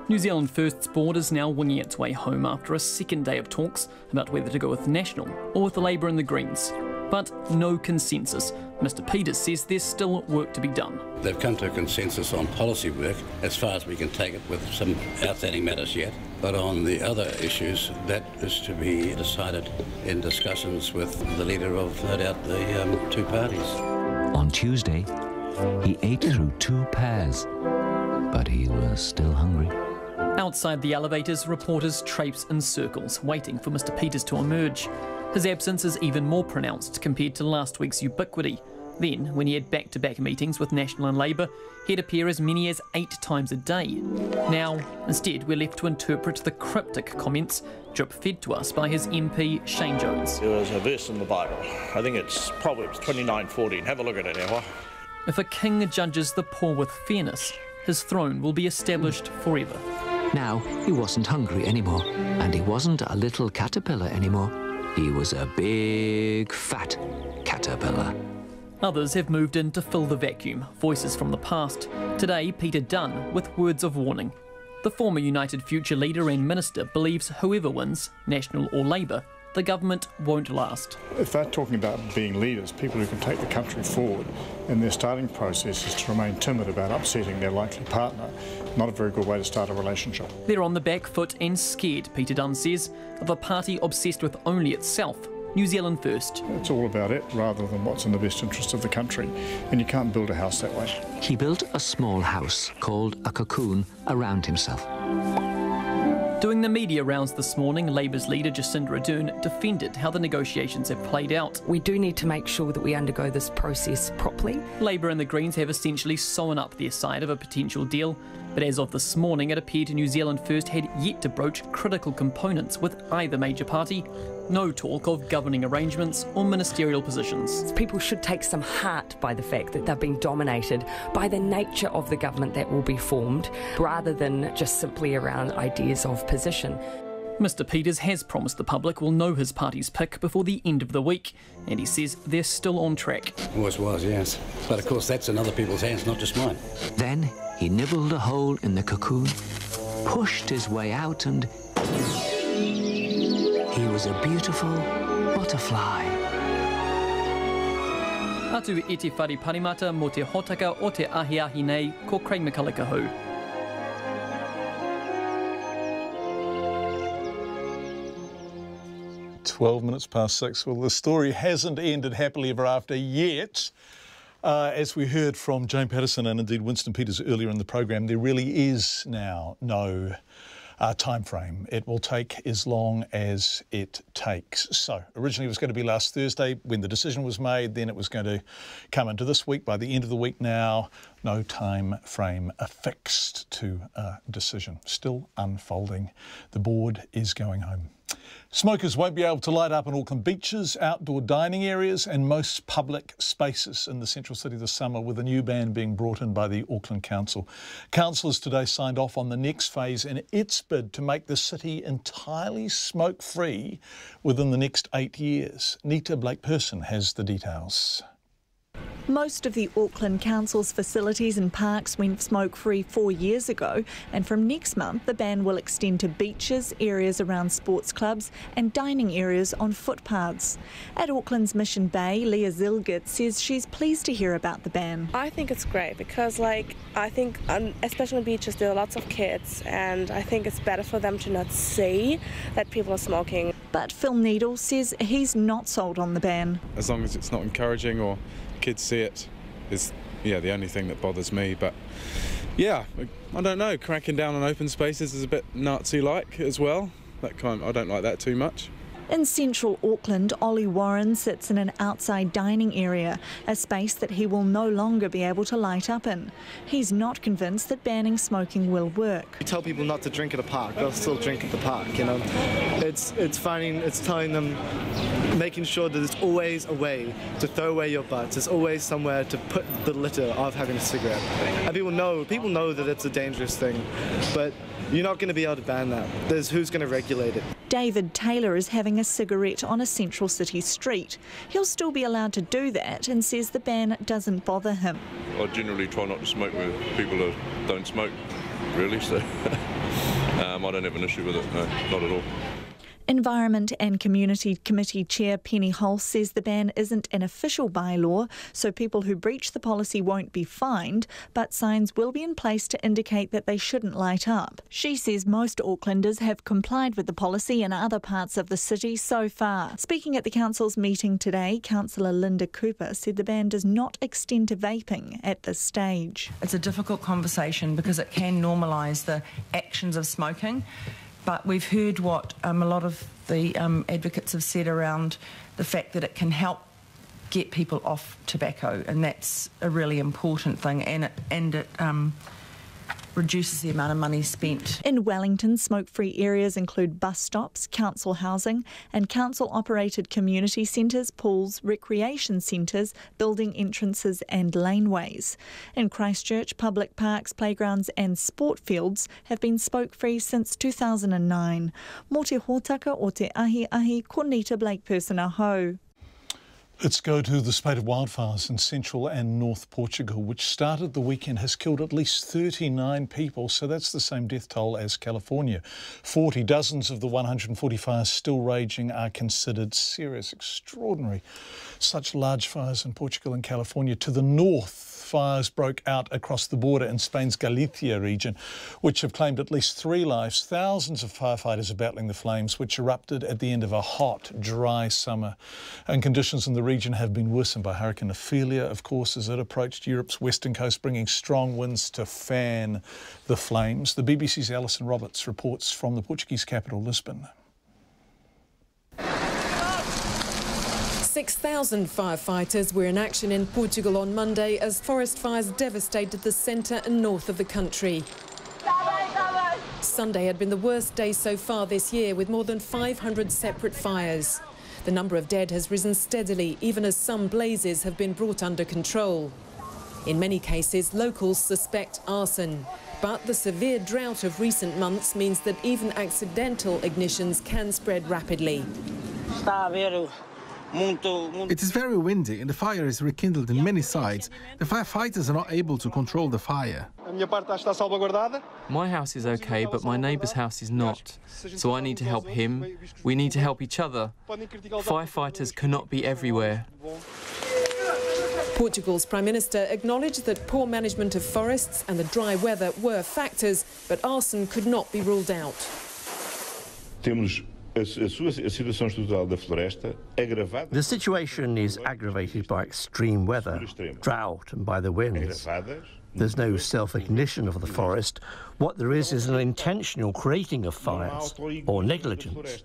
New Zealand First's board is now winging its way home after a second day of talks about whether to go with National or with Labour and the Greens. But no consensus. Mr Peters says there's still work to be done. They've come to a consensus on policy work as far as we can take it, with some outstanding matters yet. But on the other issues, that is to be decided in discussions with the leader of, no doubt, the two parties. On Tuesday, he ate through 2 pears, but he was still hungry. Outside the elevators, reporters traipse in circles, waiting for Mr Peters to emerge. His absence is even more pronounced compared to last week's ubiquity. Then, when he had back-to-back meetings with National and Labour, he'd appear as many as 8 times a day. Now, instead, we're left to interpret the cryptic comments drip-fed to us by his MP, Shane Jones. There was a verse in the Bible. I think it's Proverbs 29:14. Have a look at it, Ewa. If a king judges the poor with fairness, his throne will be established forever. Now, he wasn't hungry anymore, and he wasn't a little caterpillar anymore. He was a big, fat caterpillar. Others have moved in to fill the vacuum, voices from the past. Today, Peter Dunn with words of warning. The former United Future leader and minister believes whoever wins, National or Labour, the government won't last. If they're talking about being leaders, people who can take the country forward, and their starting process is to remain timid about upsetting their likely partner, not a very good way to start a relationship. They're on the back foot and scared, Peter Dunn says, of a party obsessed with only itself, New Zealand First. It's all about it rather than what's in the best interest of the country, and you can't build a house that way. He built a small house called a cocoon around himself. Doing the media rounds this morning, Labour's leader Jacinda Ardern defended how the negotiations have played out. We do need to make sure that we undergo this process properly. Labour and the Greens have essentially sewn up their side of a potential deal, but as of this morning it appeared New Zealand First had yet to broach critical components with either major party. No talk of governing arrangements or ministerial positions. People should take some heart by the fact that they're being dominated by the nature of the government that will be formed, rather than just simply around ideas of position. Mr Peters has promised the public will know his party's pick before the end of the week, and he says they're still on track. Always was, yes. But of course that's in other people's hands, not just mine. Then he nibbled a hole in the cocoon, pushed his way out, and he was a beautiful butterfly. Atu e te whare parimata mo te hotaka o te ahi nei ko Craig McCulloch. 12 minutes past 6. Well, the story hasn't ended happily ever after yet. As we heard from Jane Patterson and indeed Winston Peters earlier in the program, there really is now no time frame. It will take as long as it takes. So originally it was going to be last Thursday when the decision was made, then it was going to come into this week. By the end of the week now, no time frame affixed to a decision. Still unfolding. The board is going home. Smokers won't be able to light up on Auckland beaches, outdoor dining areas and most public spaces in the central city this summer, with a new ban being brought in by the Auckland Council. Councillors today signed off on the next phase in its bid to make the city entirely smoke-free within the next 8 years. Nita Blake-Person has the details. Most of the Auckland Council's facilities and parks went smoke-free 4 years ago, and from next month the ban will extend to beaches, areas around sports clubs and dining areas on footpaths. At Auckland's Mission Bay, Leah Zilgert says she's pleased to hear about the ban. I think it's great because, I think, especially on beaches, there are lots of kids, and I think it's better for them to not see that people are smoking. But Phil Needle says he's not sold on the ban. As long as it's not encouraging or kids see it is the only thing that bothers me. But yeah, I don't know, cracking down on open spaces is a bit Nazi-like as well. I don't like that too much. In central Auckland, Ollie Warren sits in an outside dining area, a space that he will no longer be able to light up in. He's not convinced that banning smoking will work. You tell people not to drink at a park, they'll still drink at the park, you know. It's telling them, making sure that there's always a way to throw away your butts, there's always somewhere to put the litter of having a cigarette. And people know that it's a dangerous thing, but you're not going to be able to ban that. There's who's going to regulate it. David Taylor is having a cigarette on a central city street. He'll still be allowed to do that and says the ban doesn't bother him. I generally try not to smoke with people that don't smoke, really, so I don't have an issue with it, no, not at all. Environment and Community Committee Chair Penny Hulse says the ban isn't an official bylaw, so people who breach the policy won't be fined, but signs will be in place to indicate that they shouldn't light up. She says most Aucklanders have complied with the policy in other parts of the city so far. Speaking at the council's meeting today, Councillor Linda Cooper said the ban does not extend to vaping at this stage. It's a difficult conversation because it can normalise the actions of smoking. But we've heard what a lot of the advocates have said around the fact that it can help get people off tobacco, and that's a really important thing, and it reduces the amount of money spent. In Wellington, smoke-free areas include bus stops, council housing and council-operated community centres, pools, recreation centres, building entrances and laneways. In Christchurch, public parks, playgrounds and sport fields have been smoke-free since 2009. Mō te hōtaka o te ahi, Cornita Blake-Person aho. Let's go to the spate of wildfires in central and north Portugal, which started the weekend, has killed at least 39 people, so that's the same death toll as California. 40 dozens of the 140 fires still raging are considered serious. Extraordinary. Such large fires in Portugal and California. To the north, fires broke out across the border in Spain's Galicia region, which have claimed at least 3 lives. Thousands of firefighters are battling the flames, which erupted at the end of a hot, dry summer. And conditions in the region have been worsened by Hurricane Ophelia, of course, as it approached Europe's western coast, bringing strong winds to fan the flames. The BBC's Alison Roberts reports from the Portuguese capital, Lisbon. 6,000 firefighters were in action in Portugal on Monday as forest fires devastated the centre and north of the country. Sunday had been the worst day so far this year, with more than 500 separate fires. The number of dead has risen steadily, even as some blazes have been brought under control. In many cases, locals suspect arson. But the severe drought of recent months means that even accidental ignitions can spread rapidly. It is very windy and the fire is rekindled in many sides. The firefighters are not able to control the fire. My house is okay, but my neighbour's house is not. So I need to help him. We need to help each other. Firefighters cannot be everywhere. Portugal's Prime Minister acknowledged that poor management of forests and the dry weather were factors, but arson could not be ruled out. The situation is aggravated by extreme weather, drought and by the winds. There's no self-ignition of the forest. What there is an intentional creating of fires or negligence.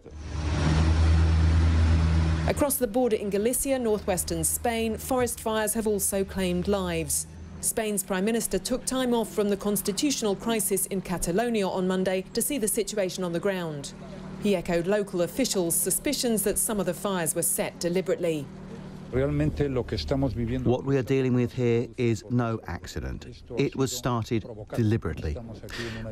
Across the border in Galicia, northwestern Spain, forest fires have also claimed lives. Spain's Prime Minister took time off from the constitutional crisis in Catalonia on Monday to see the situation on the ground. He echoed local officials' suspicions that some of the fires were set deliberately. What we are dealing with here is no accident. It was started deliberately.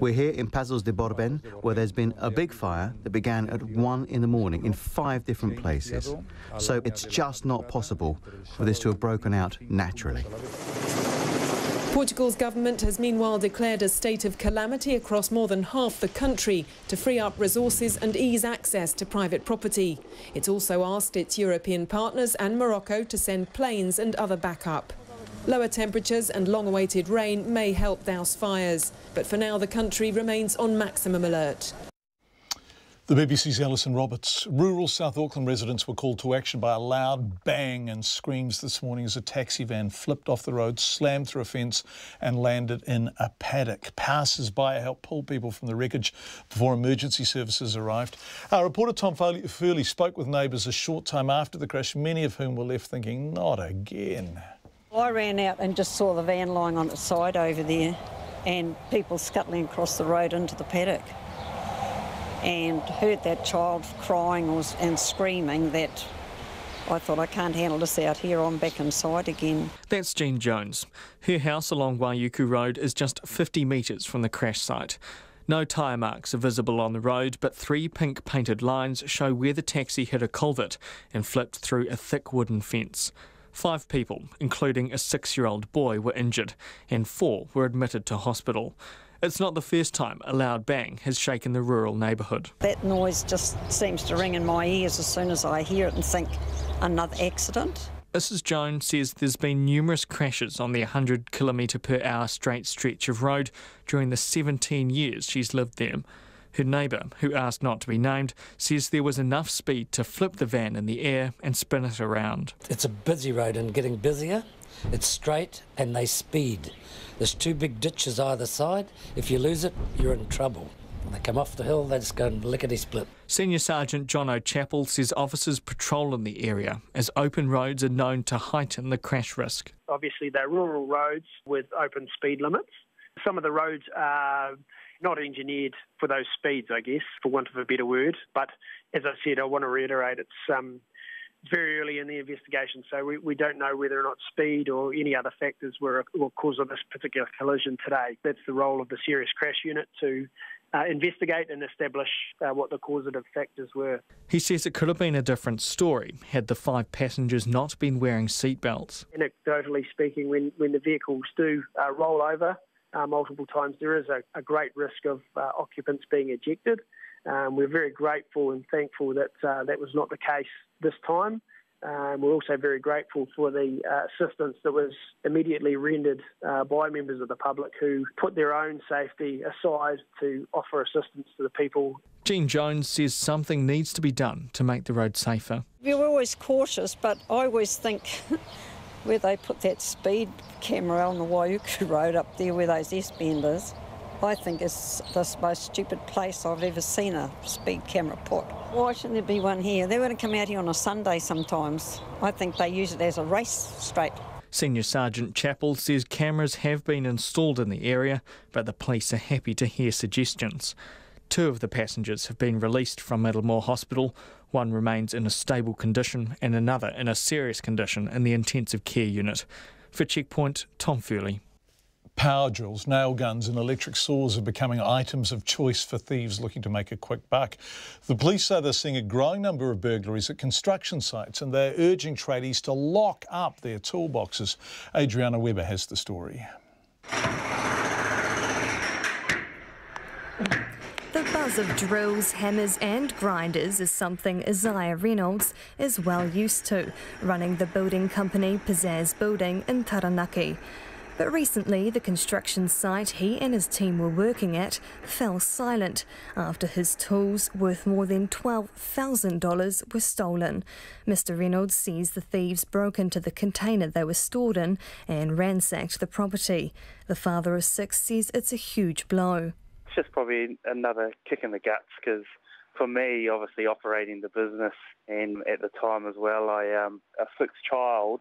We're here in Pasos de Borben, where there's been a big fire that began at 1 in the morning in 5 different places. So it's just not possible for this to have broken out naturally. Portugal's government has meanwhile declared a state of calamity across more than half the country to free up resources and ease access to private property. It's also asked its European partners and Morocco to send planes and other backup. Lower temperatures and long-awaited rain may help douse fires, but for now the country remains on maximum alert. The BBC's Alison Roberts. Rural South Auckland residents were called to action by a loud bang and screams this morning as a taxi van flipped off the road, slammed through a fence and landed in a paddock. Passers-by helped pull people from the wreckage before emergency services arrived. Our reporter Tom Furley spoke with neighbours a short time after the crash, many of whom were left thinking, not again. I ran out and just saw the van lying on its side over there and people scuttling across the road into the paddock, and heard that child crying and screaming that I thought, I can't handle this out here, I'm back inside again. That's Jean Jones. Her house along Waiuku Road is just 50 metres from the crash site. No tyre marks are visible on the road, but 3 pink painted lines show where the taxi hit a culvert and flipped through a thick wooden fence. 5 people, including a 6-year-old boy, were injured and 4 were admitted to hospital. It's not the first time a loud bang has shaken the rural neighbourhood. That noise just seems to ring in my ears as soon as I hear it and think, another accident. Mrs Jones says there's been numerous crashes on the 100 km/h straight stretch of road during the 17 years she's lived there. Her neighbour, who asked not to be named, says there was enough speed to flip the van in the air and spin it around. It's a busy road and getting busier. It's straight and they speed. There's 2 big ditches either side. If you lose it, you're in trouble. They come off the hill, they just go and lickety-split. Senior Sergeant John O'Chapel says officers patrol in the area as open roads are known to heighten the crash risk. Obviously, they're rural roads with open speed limits. Some of the roads are not engineered for those speeds, I guess, for want of a better word. But as I said, I want to reiterate, it's very early in the investigation, so we don't know whether or not speed or any other factors were cause of this particular collision today. That's the role of the Serious Crash Unit, to investigate and establish what the causative factors were. He says it could have been a different story had the 5 passengers not been wearing seatbelts. Anecdotally speaking, when the vehicles do roll over multiple times, there is a great risk of occupants being ejected. We're very grateful and thankful that that was not the case this time. We're also very grateful for the assistance that was immediately rendered by members of the public who put their own safety aside to offer assistance to the people. Jean Jones says something needs to be done to make the road safer. We're always cautious, but I always think where they put that speed camera on the Waiuku Road up there where those S-benders, I think it's the most stupid place I've ever seen a speed camera put. Why shouldn't there be one here? They want to come out here on a Sunday sometimes. I think they use it as a race straight. Senior Sergeant Chappell says cameras have been installed in the area, but the police are happy to hear suggestions. 2 of the passengers have been released from Middlemore Hospital. 1 remains in a stable condition and another in a serious condition in the intensive care unit. For Checkpoint, Tom Furley. Power drills, nail guns and electric saws are becoming items of choice for thieves looking to make a quick buck. The police say they're seeing a growing number of burglaries at construction sites and they're urging tradies to lock up their toolboxes. Adriana Webber has the story. The buzz of drills, hammers and grinders is something Isaiah Reynolds is well used to, running the building company Pizzazz Building in Taranaki. But recently, the construction site he and his team were working at fell silent after his tools, worth more than $12,000, were stolen. Mr. Reynolds says the thieves broke into the container they were stored in and ransacked the property. The father of 6 says it's a huge blow. It's just probably another kick in the guts because for me, obviously operating the business and at the time as well, a 6th child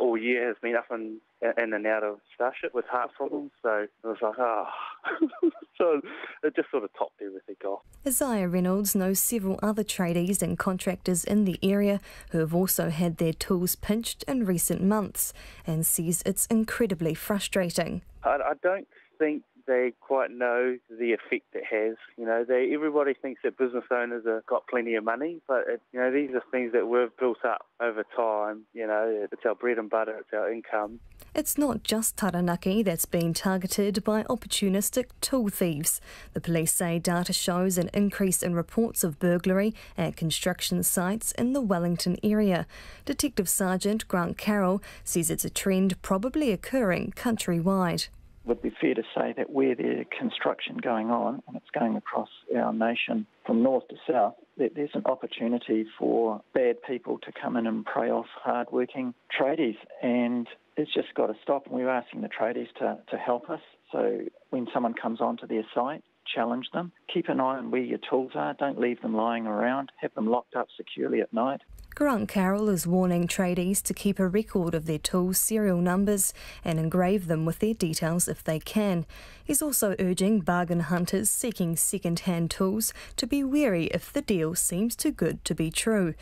all year has been up in and out of Starship with heart problems. So it was like, so it just sort of topped everything off. Isaiah Reynolds knows several other tradies and contractors in the area who have also had their tools pinched in recent months and says it's incredibly frustrating. I don't think they quite know the effect it has. You know, everybody thinks that business owners have got plenty of money, but these are things that we've built up over time. You know, it's our bread and butter, it's our income. It's not just Taranaki that's been targeted by opportunistic tool thieves. The police say data shows an increase in reports of burglary at construction sites in the Wellington area. Detective Sergeant Grant Carroll says it's a trend probably occurring countrywide. would be fair to say that where there's construction going on, and it's going across our nation from north to south, that there's an opportunity for bad people to come in and prey off hard-working tradies, and it's just got to stop. And we're asking the tradies to help us. So when someone comes onto their site, challenge them. Keep an eye on where your tools are. Don't leave them lying around. Have them locked up securely at night. Grant Carroll is warning tradies to keep a record of their tools' serial numbers and engrave them with their details if they can. He's also urging bargain hunters seeking second-hand tools to be wary if the deal seems too good to be true.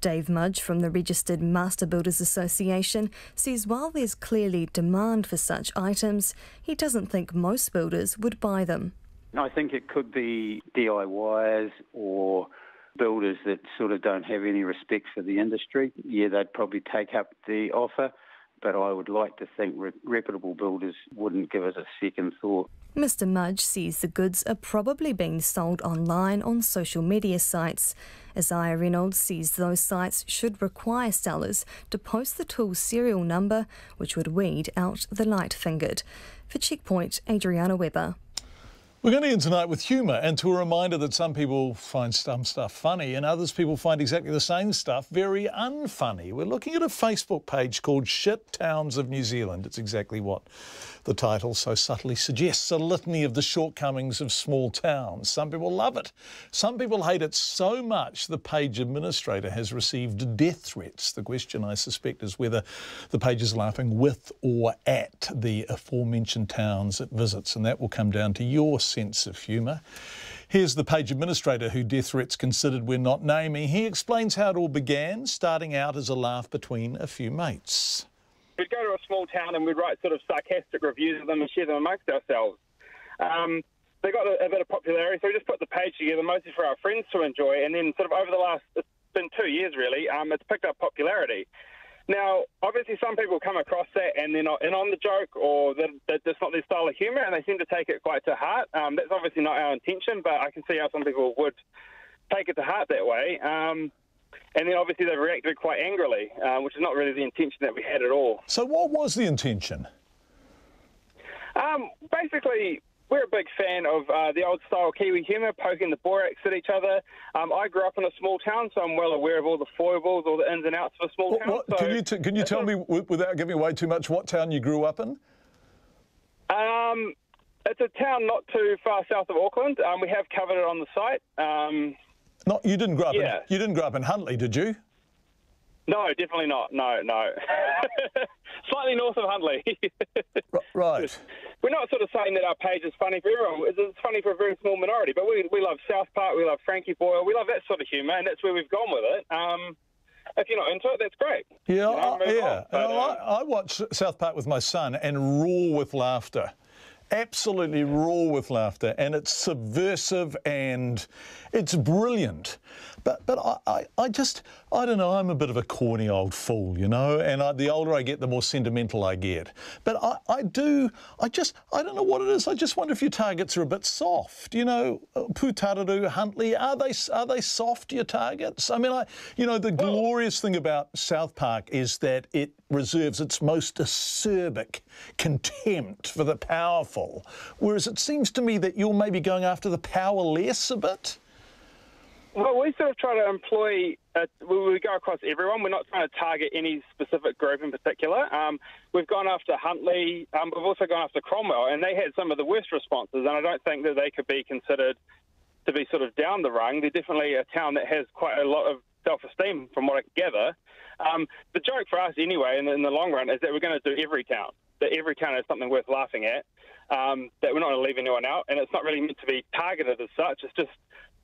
Dave Mudge from the Registered Master Builders Association says while there's clearly demand for such items, he doesn't think most builders would buy them. I think it could be DIYers or builders that sort of don't have any respect for the industry. Yeah, they'd probably take up the offer, but I would like to think reputable builders wouldn't give us a second thought. Mr Mudge says the goods are probably being sold online on social media sites. Isaiah Reynolds says those sites should require sellers to post the tool's serial number, which would weed out the light-fingered. For Checkpoint, Adriana Webber. We're going to end tonight with humour and to a reminder that some people find some stuff funny and others people find exactly the same stuff very unfunny. We're looking at a Facebook page called Shit Towns of New Zealand. It's exactly what the title so subtly suggests, a litany of the shortcomings of small towns. Some people love it. Some people hate it so much the page administrator has received death threats. The question, I suspect, is whether the page is laughing with or at the aforementioned towns it visits, and that will come down to your sense of humour. Here's the page administrator who death threats considered we're not naming. He explains how it all began, starting out as a laugh between a few mates. We'd go to a small town and we'd write sort of sarcastic reviews of them and share them amongst ourselves. They got a bit of popularity, so we just put the page together mostly for our friends to enjoy, and then sort of over the last, it's been 2 years really, it's picked up popularity. Now, obviously some people come across that and they're not in on the joke, or that's not their style of humour, and they seem to take it quite to heart. That's obviously not our intention, but I can see how some people would take it to heart that way. And then obviously they've reacted quite angrily, which is not really the intention that we had at all. So what was the intention? Basically, we're a big fan of the old-style Kiwi humour, poking the borax at each other. I grew up in a small town, so I'm well aware of all the foibles, all the ins and outs of a small town. So can you tell me, without giving away too much, what town you grew up in? It's a town not too far south of Auckland. We have covered it on the site. You didn't grow up. You didn't grow up in Huntley, did you? No, definitely not. No. Slightly north of Huntley. Right. We're not sort of saying that our page is funny for everyone. It's funny for a very small minority, but we love South Park, we love Frankie Boyle, we love that sort of humour, and that's where we've gone with it. If you're not into it, that's great. Yeah, I watch South Park with my son and roar with laughter. Absolutely roar with laughter, and it's subversive and it's brilliant. But I don't know, I'm a bit of a corny old fool, you know, and the older I get, the more sentimental I get. But I don't know what it is. I just wonder if your targets are a bit soft, you know. Pūtararu, Huntley, are they soft, your targets? I mean, the glorious thing about South Park is that it reserves its most acerbic contempt for the powerful, whereas it seems to me that you're maybe going after the powerless a bit. Well, we sort of try to employ, we go across everyone. We're not trying to target any specific group in particular. We've gone after Huntley. We've also gone after Cromwell, and they had some of the worst responses, and I don't think that they could be considered to be sort of down the rung. They're definitely a town that has quite a lot of self-esteem, from what I can gather. The joke for us, anyway, in the long run, is that we're going to do every town, that every town has something worth laughing at, that we're not going to leave anyone out, and it's not really meant to be targeted as such. It's just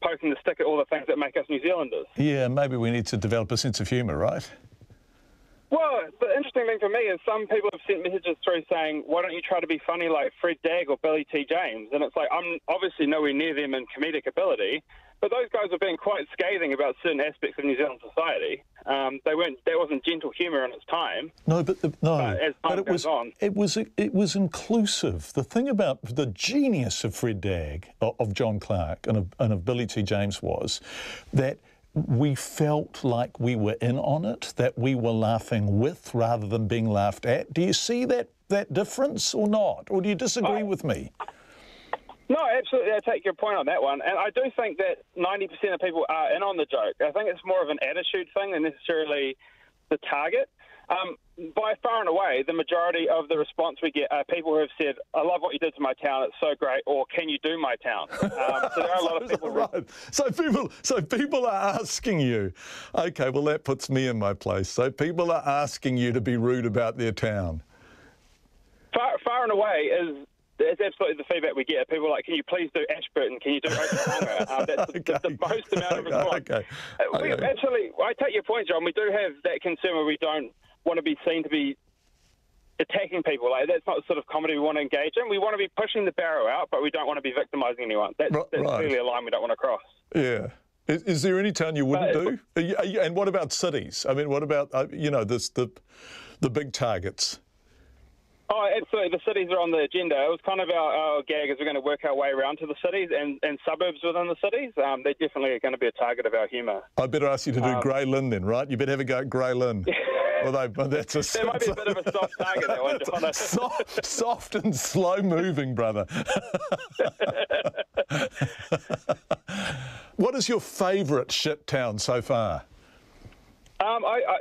poking the stick at all the things that make us New Zealanders. Yeah, maybe we need to develop a sense of humour, right? Well, the interesting thing for me is some people have sent messages through saying, why don't you try to be funny like Fred Dagg or Billy T. James? And it's like, I'm obviously nowhere near them in comedic ability, but those guys have been quite scathing about certain aspects of New Zealand society. That wasn't gentle humour in its time. No, but as time goes on, it was inclusive. The thing about the genius of Fred Dagg, of John Clark, and of Billy T. James was that we felt like we were in on it, that we were laughing with rather than being laughed at. Do you see that that difference or not? Or do you disagree with me? No, absolutely. I take your point on that one. And I do think that 90% of people are in on the joke. I think it's more of an attitude thing than necessarily the target. By far and away, the majority of the response we get are people who have said, I love what you did to my town, it's so great, or can you do my town? So there are a lot of people... Right. So people are asking you. OK, well, that puts me in my place. So people are asking you to be rude about their town. Far and away is absolutely the feedback we get. People are like, can you please do Ashburton? Can you do Oklahoma? That's the most amount of response. Absolutely. I take your point, John. We do have that concern where we don't want to be seen to be attacking people. Like, that's not the sort of comedy we want to engage in. We want to be pushing the barrow out, but we don't want to be victimising anyone. That's clearly a line we don't want to cross. Yeah. Is there any town you wouldn't do? And what about cities? I mean, what about, the big targets? Oh, absolutely. The cities are on the agenda. It was kind of our gag is we're going to work our way around to the cities and suburbs within the cities. They definitely are going to be a target of our humour. I better ask you to do Grey Lynn then, right? You better have a go at Grey Lynn. That might be a bit of a soft target, that one, John. Soft and slow-moving, brother. What is your favourite shit town so far?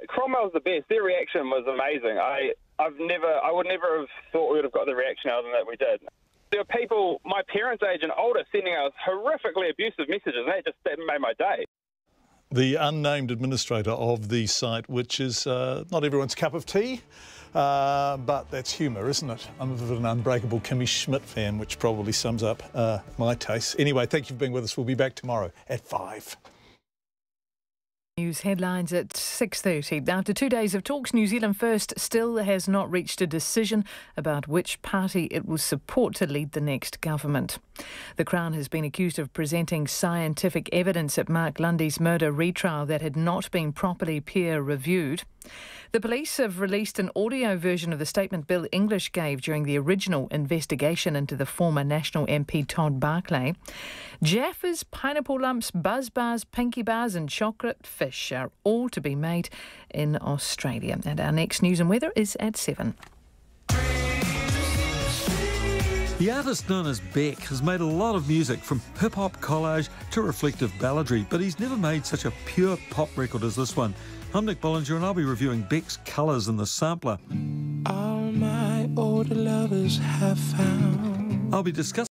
Cromwell's the best. Their reaction was amazing. I would never have thought we would have got the reaction out of them that we did. There were people, my parents' age and older, sending us horrifically abusive messages, and that made my day. The unnamed administrator of the site, which is not everyone's cup of tea, but that's humour, isn't it? I'm a bit of an Unbreakable Kimmy Schmidt fan, which probably sums up my taste. Anyway, thank you for being with us. We'll be back tomorrow at 5. News headlines at 6:30. After 2 days of talks, New Zealand First still has not reached a decision about which party it will support to lead the next government. The Crown has been accused of presenting scientific evidence at Mark Lundy's murder retrial that had not been properly peer-reviewed. The police have released an audio version of the statement Bill English gave during the original investigation into the former National MP Todd Barclay. Jaffas, pineapple lumps, buzz bars, pinky bars and chocolate fish are all to be made in Australia. And our next news and weather is at 7. The artist known as Beck has made a lot of music, from hip-hop collage to reflective balladry, but he's never made such a pure pop record as this one. I'm Nick Bollinger and I'll be reviewing Beck's colours in the sampler. All my old lovers have found. I'll be discussing